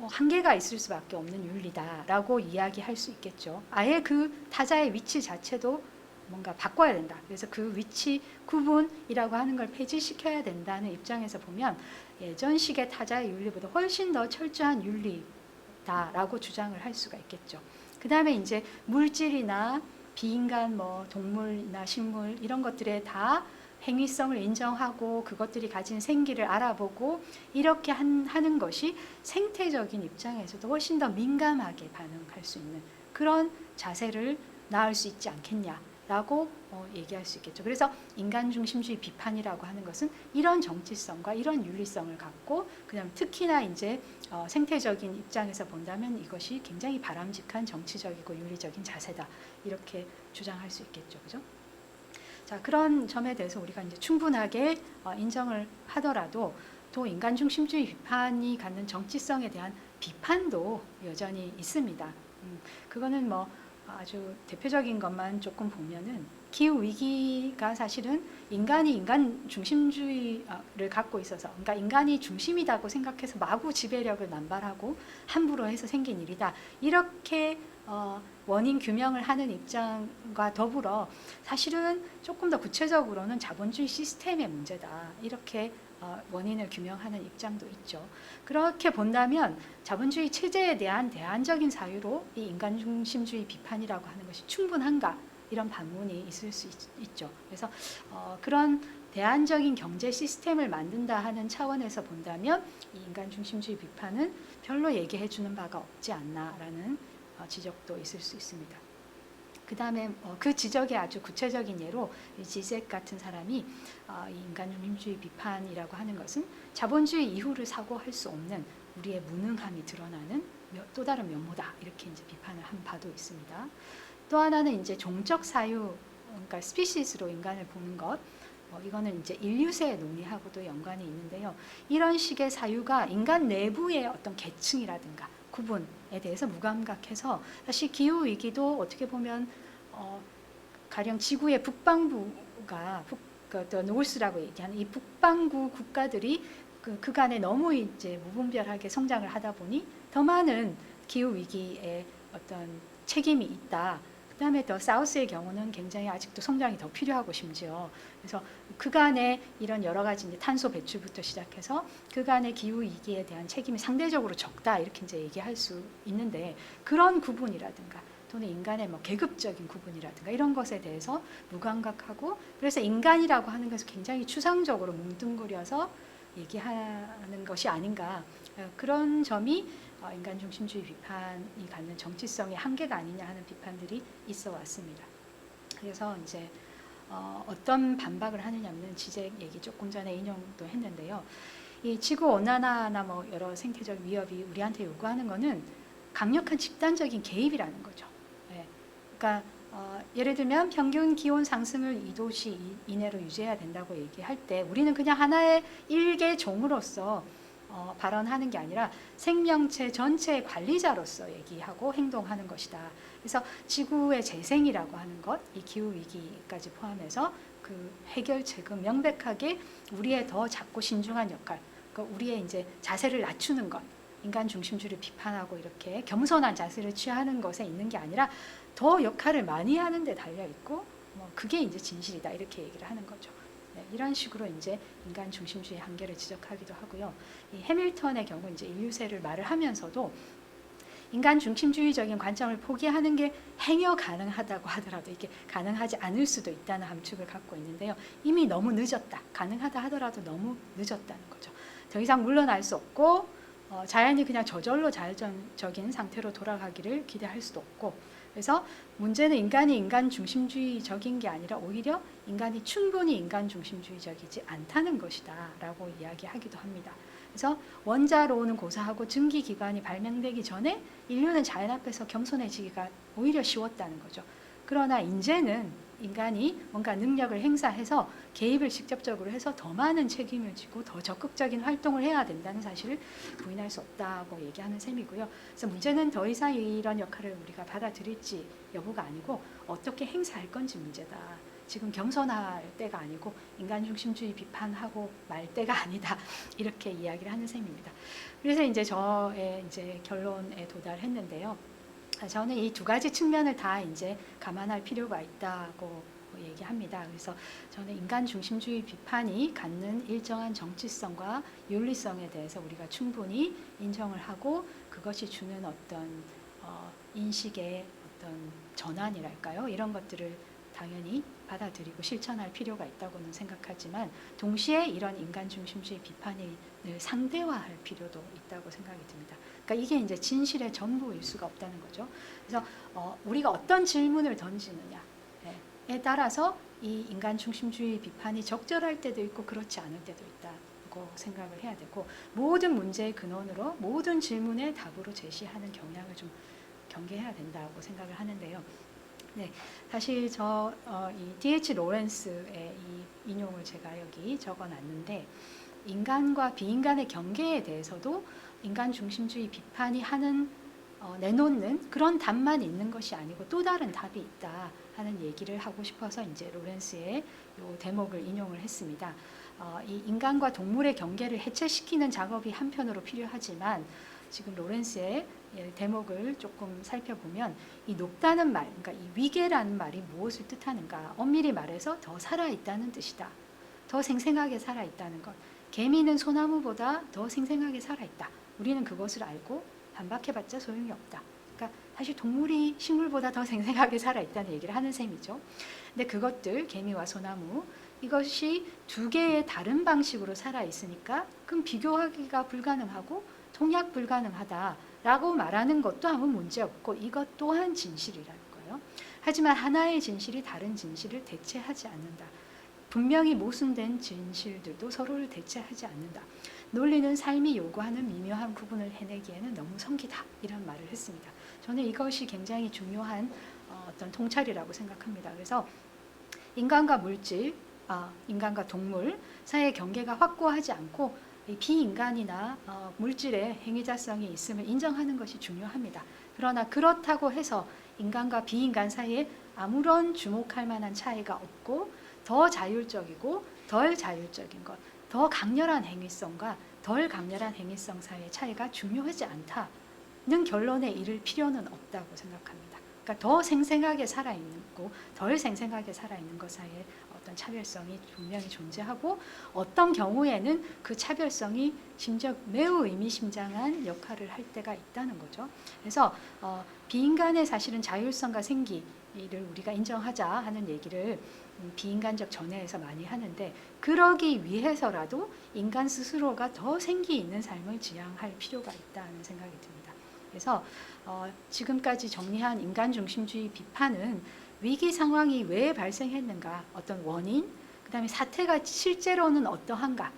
한계가 있을 수밖에 없는 윤리다라고 이야기할 수 있겠죠. 아예 그 타자의 위치 자체도 뭔가 바꿔야 된다. 그래서 그 위치 구분이라고 하는 걸 폐지시켜야 된다는 입장에서 보면 예전식의 타자의 윤리보다 훨씬 더 철저한 윤리다라고 주장을 할 수가 있겠죠. 그 다음에 이제 물질이나 비인간, 뭐 동물이나 식물, 이런 것들에 다 행위성을 인정하고 그것들이 가진 생기를 알아보고 이렇게 하는 것이 생태적인 입장에서도 훨씬 더 민감하게 반응할 수 있는 그런 자세를 낳을 수 있지 않겠냐라고 얘기할 수 있겠죠. 그래서 인간 중심주의 비판이라고 하는 것은 이런 정치성과 이런 윤리성을 갖고 그다음 특히나 이제 생태적인 입장에서 본다면 이것이 굉장히 바람직한 정치적이고 윤리적인 자세다 이렇게 주장할 수 있겠죠, 그죠? 자, 그런 점에 대해서 우리가 이제 충분하게 인정을 하더라도 또 인간 중심주의 비판이 갖는 정치성에 대한 비판도 여전히 있습니다. 그거는 뭐 아주 대표적인 것만 조금 보면은 기후 위기가 사실은 인간이 인간 중심주의를 갖고 있어서, 그러니까 인간이 중심이라고 생각해서 마구 지배력을 남발하고 함부로 해서 생긴 일이다. 이렇게 원인 규명을 하는 입장과 더불어 사실은 조금 더 구체적으로는 자본주의 시스템의 문제다. 이렇게 원인을 규명하는 입장도 있죠. 그렇게 본다면 자본주의 체제에 대한 대안적인 사유로 이 인간 중심주의 비판이라고 하는 것이 충분한가? 이런 반문이 있을 수 있죠. 그래서 그런 대안적인 경제 시스템을 만든다 하는 차원에서 본다면 이 인간 중심주의 비판은 별로 얘기해 주는 바가 없지 않나라는 지적도 있을 수 있습니다. 그 다음에 그 지적의 아주 구체적인 예로 지색 같은 사람이 이 인간 중심주의 비판이라고 하는 것은 자본주의 이후를 사고할 수 없는 우리의 무능함이 드러나는 또 다른 면모다 이렇게 이제 비판을 한 바도 있습니다. 또 하나는 이제 종적 사유, 그러니까 스피시스로 인간을 보는 것, 이거는 이제 인류세 논의하고도 연관이 있는데요. 이런 식의 사유가 인간 내부의 어떤 계층이라든가 구분에 대해서 무감각해서 사실 기후 위기도 어떻게 보면 가령 지구의 북반구가 노스라고 얘기하는 이 북반구 국가들이 그간에 너무 이제 무분별하게 성장을 하다 보니 더 많은 기후 위기에 어떤 책임이 있다. 그다음에 더 사우스의 경우는 굉장히 아직도 성장이 더 필요하고 심지어 그래서 그간의 이런 여러 가지 이제 탄소 배출부터 시작해서 그간의 기후 위기에 대한 책임이 상대적으로 적다 이렇게 이제 얘기할 수 있는데 그런 구분이라든가 또는 인간의 뭐 계급적인 구분이라든가 이런 것에 대해서 무감각하고 그래서 인간이라고 하는 것을 굉장히 추상적으로 뭉뚱그려서 얘기하는 것이 아닌가 그런 점이 인간 중심주의 비판이 갖는 정치성의 한계가 아니냐 하는 비판들이 있어 왔습니다. 그래서 이제 어떤 반박을 하느냐면 지적 얘기 조금 전에 인용도 했는데요. 이 지구 온난화나 뭐 여러 생태적 위협이 우리한테 요구하는 거는 강력한 집단적인 개입이라는 거죠. 네. 그러니까 예를 들면 평균 기온 상승을 2도씨 이내로 유지해야 된다고 얘기할 때 우리는 그냥 하나의 일개 종으로서 발언하는 게 아니라 생명체 전체의 관리자로서 얘기하고 행동하는 것이다. 그래서 지구의 재생이라고 하는 것, 이 기후 위기까지 포함해서 그 해결책은 명백하게 우리의 더 작고 신중한 역할, 그러니까 우리의 이제 자세를 낮추는 것, 인간 중심주의를 비판하고 이렇게 겸손한 자세를 취하는 것에 있는 게 아니라 더 역할을 많이 하는 데 달려 있고, 그게 이제 진실이다 이렇게 얘기를 하는 거죠. 네, 이런 식으로 이제 인간 중심주의 한계를 지적하기도 하고요. 이 해밀턴의 경우 이제 인류세를 말을 하면서도 인간 중심주의적인 관점을 포기하는 게 행여 가능하다고 하더라도 이게 가능하지 않을 수도 있다는 함축을 갖고 있는데요. 이미 너무 늦었다. 가능하다 하더라도 너무 늦었다는 거죠. 더 이상 물러날 수 없고 자연이 그냥 저절로 자연적인 상태로 돌아가기를 기대할 수도 없고 그래서 문제는 인간이 인간 중심주의적인 게 아니라 오히려 인간이 충분히 인간 중심주의적이지 않다는 것이다 라고 이야기하기도 합니다. 그래서 원자로는 고사하고 증기기관이 발명되기 전에 인류는 자연 앞에서 겸손해지기가 오히려 쉬웠다는 거죠. 그러나 이제는 인간이 뭔가 능력을 행사해서 개입을 직접적으로 해서 더 많은 책임을 지고 더 적극적인 활동을 해야 된다는 사실을 부인할 수 없다고 얘기하는 셈이고요. 그래서 문제는 더 이상 이런 역할을 우리가 받아들일지 여부가 아니고 어떻게 행사할 건지 문제다. 지금 겸손할 때가 아니고 인간 중심주의 비판하고 말 때가 아니다. 이렇게 이야기를 하는 셈입니다. 그래서 이제 저의 이제 결론에 도달했는데요. 저는 이 두 가지 측면을 다 이제 감안할 필요가 있다고 얘기합니다. 그래서 저는 인간 중심주의 비판이 갖는 일정한 정치성과 윤리성에 대해서 우리가 충분히 인정을 하고 그것이 주는 어떤 인식의 어떤 전환이랄까요? 이런 것들을 당연히 받아들이고 실천할 필요가 있다고는 생각하지만 동시에 이런 인간 중심주의 비판을 상대화할 필요도 있다고 생각이 듭니다. 그러니까 이게 이제 진실의 전부일 수가 없다는 거죠. 그래서 우리가 어떤 질문을 던지느냐에 따라서 이 인간 중심주의 비판이 적절할 때도 있고 그렇지 않을 때도 있다고 생각을 해야 되고, 모든 문제의 근원으로 모든 질문의 답으로 제시하는 경향을 좀 경계해야 된다고 생각을 하는데요. 네, 사실 이 D.H. 로렌스의 이 인용을 제가 여기 적어놨는데, 인간과 비인간의 경계에 대해서도 인간 중심주의 비판이 내놓는 그런 답만 있는 것이 아니고 또 다른 답이 있다 하는 얘기를 하고 싶어서 이제 로렌스의 이 대목을 인용을 했습니다. 이 인간과 동물의 경계를 해체시키는 작업이 한편으로 필요하지만, 지금 로렌스의 대목을 조금 살펴보면 이 높다는 말, 그러니까 이 위계라는 말이 무엇을 뜻하는가? 엄밀히 말해서 더 살아있다는 뜻이다. 더 생생하게 살아있다는 것. 개미는 소나무보다 더 생생하게 살아있다. 우리는 그것을 알고 반박해봤자 소용이 없다. 그러니까 사실 동물이 식물보다 더 생생하게 살아있다는 얘기를 하는 셈이죠. 근데 그것들, 개미와 소나무, 이것이 두 개의 다른 방식으로 살아있으니까 그럼 비교하기가 불가능하고 통약 불가능하다라고 말하는 것도 아무 문제 없고 이것 또한 진실이라는 거예요. 하지만 하나의 진실이 다른 진실을 대체하지 않는다. 분명히 모순된 진실들도 서로를 대체하지 않는다. 논리는 삶이 요구하는 미묘한 구분을 해내기에는 너무 성기다. 이런 말을 했습니다. 저는 이것이 굉장히 중요한 어떤 통찰이라고 생각합니다. 그래서 인간과 물질, 인간과 동물 사이의 경계가 확고하지 않고 비인간이나 물질의 행위자성이 있음을 인정하는 것이 중요합니다. 그러나 그렇다고 해서 인간과 비인간 사이에 아무런 주목할 만한 차이가 없고 더 자율적이고 덜 자율적인 것, 더 강렬한 행위성과 덜 강렬한 행위성 사이의 차이가 중요하지 않다는 결론에 이를 필요는 없다고 생각합니다. 그러니까 더 생생하게 살아있고 덜 생생하게 살아있는 것 사이에 어떤 차별성이 분명히 존재하고, 어떤 경우에는 그 차별성이 심지어 매우 의미심장한 역할을 할 때가 있다는 거죠. 그래서 비인간의 사실은 자율성과 생기를 우리가 인정하자 하는 얘기를 비인간적 전해에서 많이 하는데, 그러기 위해서라도 인간 스스로가 더 생기 있는 삶을 지향할 필요가 있다는 생각이 듭니다. 그래서 지금까지 정리한 인간 중심주의 비판은 위기 상황이 왜 발생했는가, 어떤 원인, 그 다음에 사태가 실제로는 어떠한가,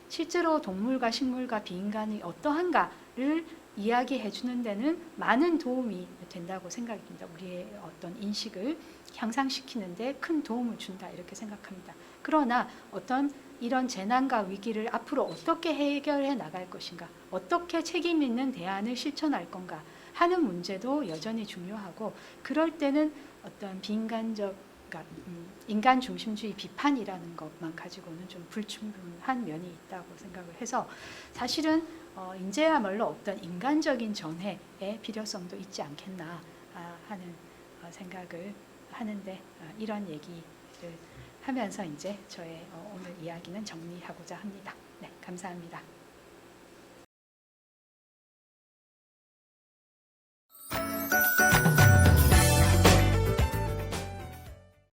실제로 동물과 식물과 비인간이 어떠한가를 이야기해 주는 데는 많은 도움이 된다고 생각이 듭니다. 우리의 어떤 인식을 향상시키는 데 큰 도움을 준다 이렇게 생각합니다. 그러나 어떤 이런 재난과 위기를 앞으로 어떻게 해결해 나갈 것인가, 어떻게 책임 있는 대안을 실천할 건가 하는 문제도 여전히 중요하고, 그럴 때는 어떤 비인간적, 그러니까 인간 중심주의 비판이라는 것만 가지고는 좀 불충분한 면이 있다고 생각을 해서, 사실은 이제야말로 어떤 인간적인 전회의 필요성도 있지 않겠나 하는 생각을 하는데, 이런 얘기를 하면서 이제 저의 오늘 이야기는 정리하고자 합니다. 네, 감사합니다.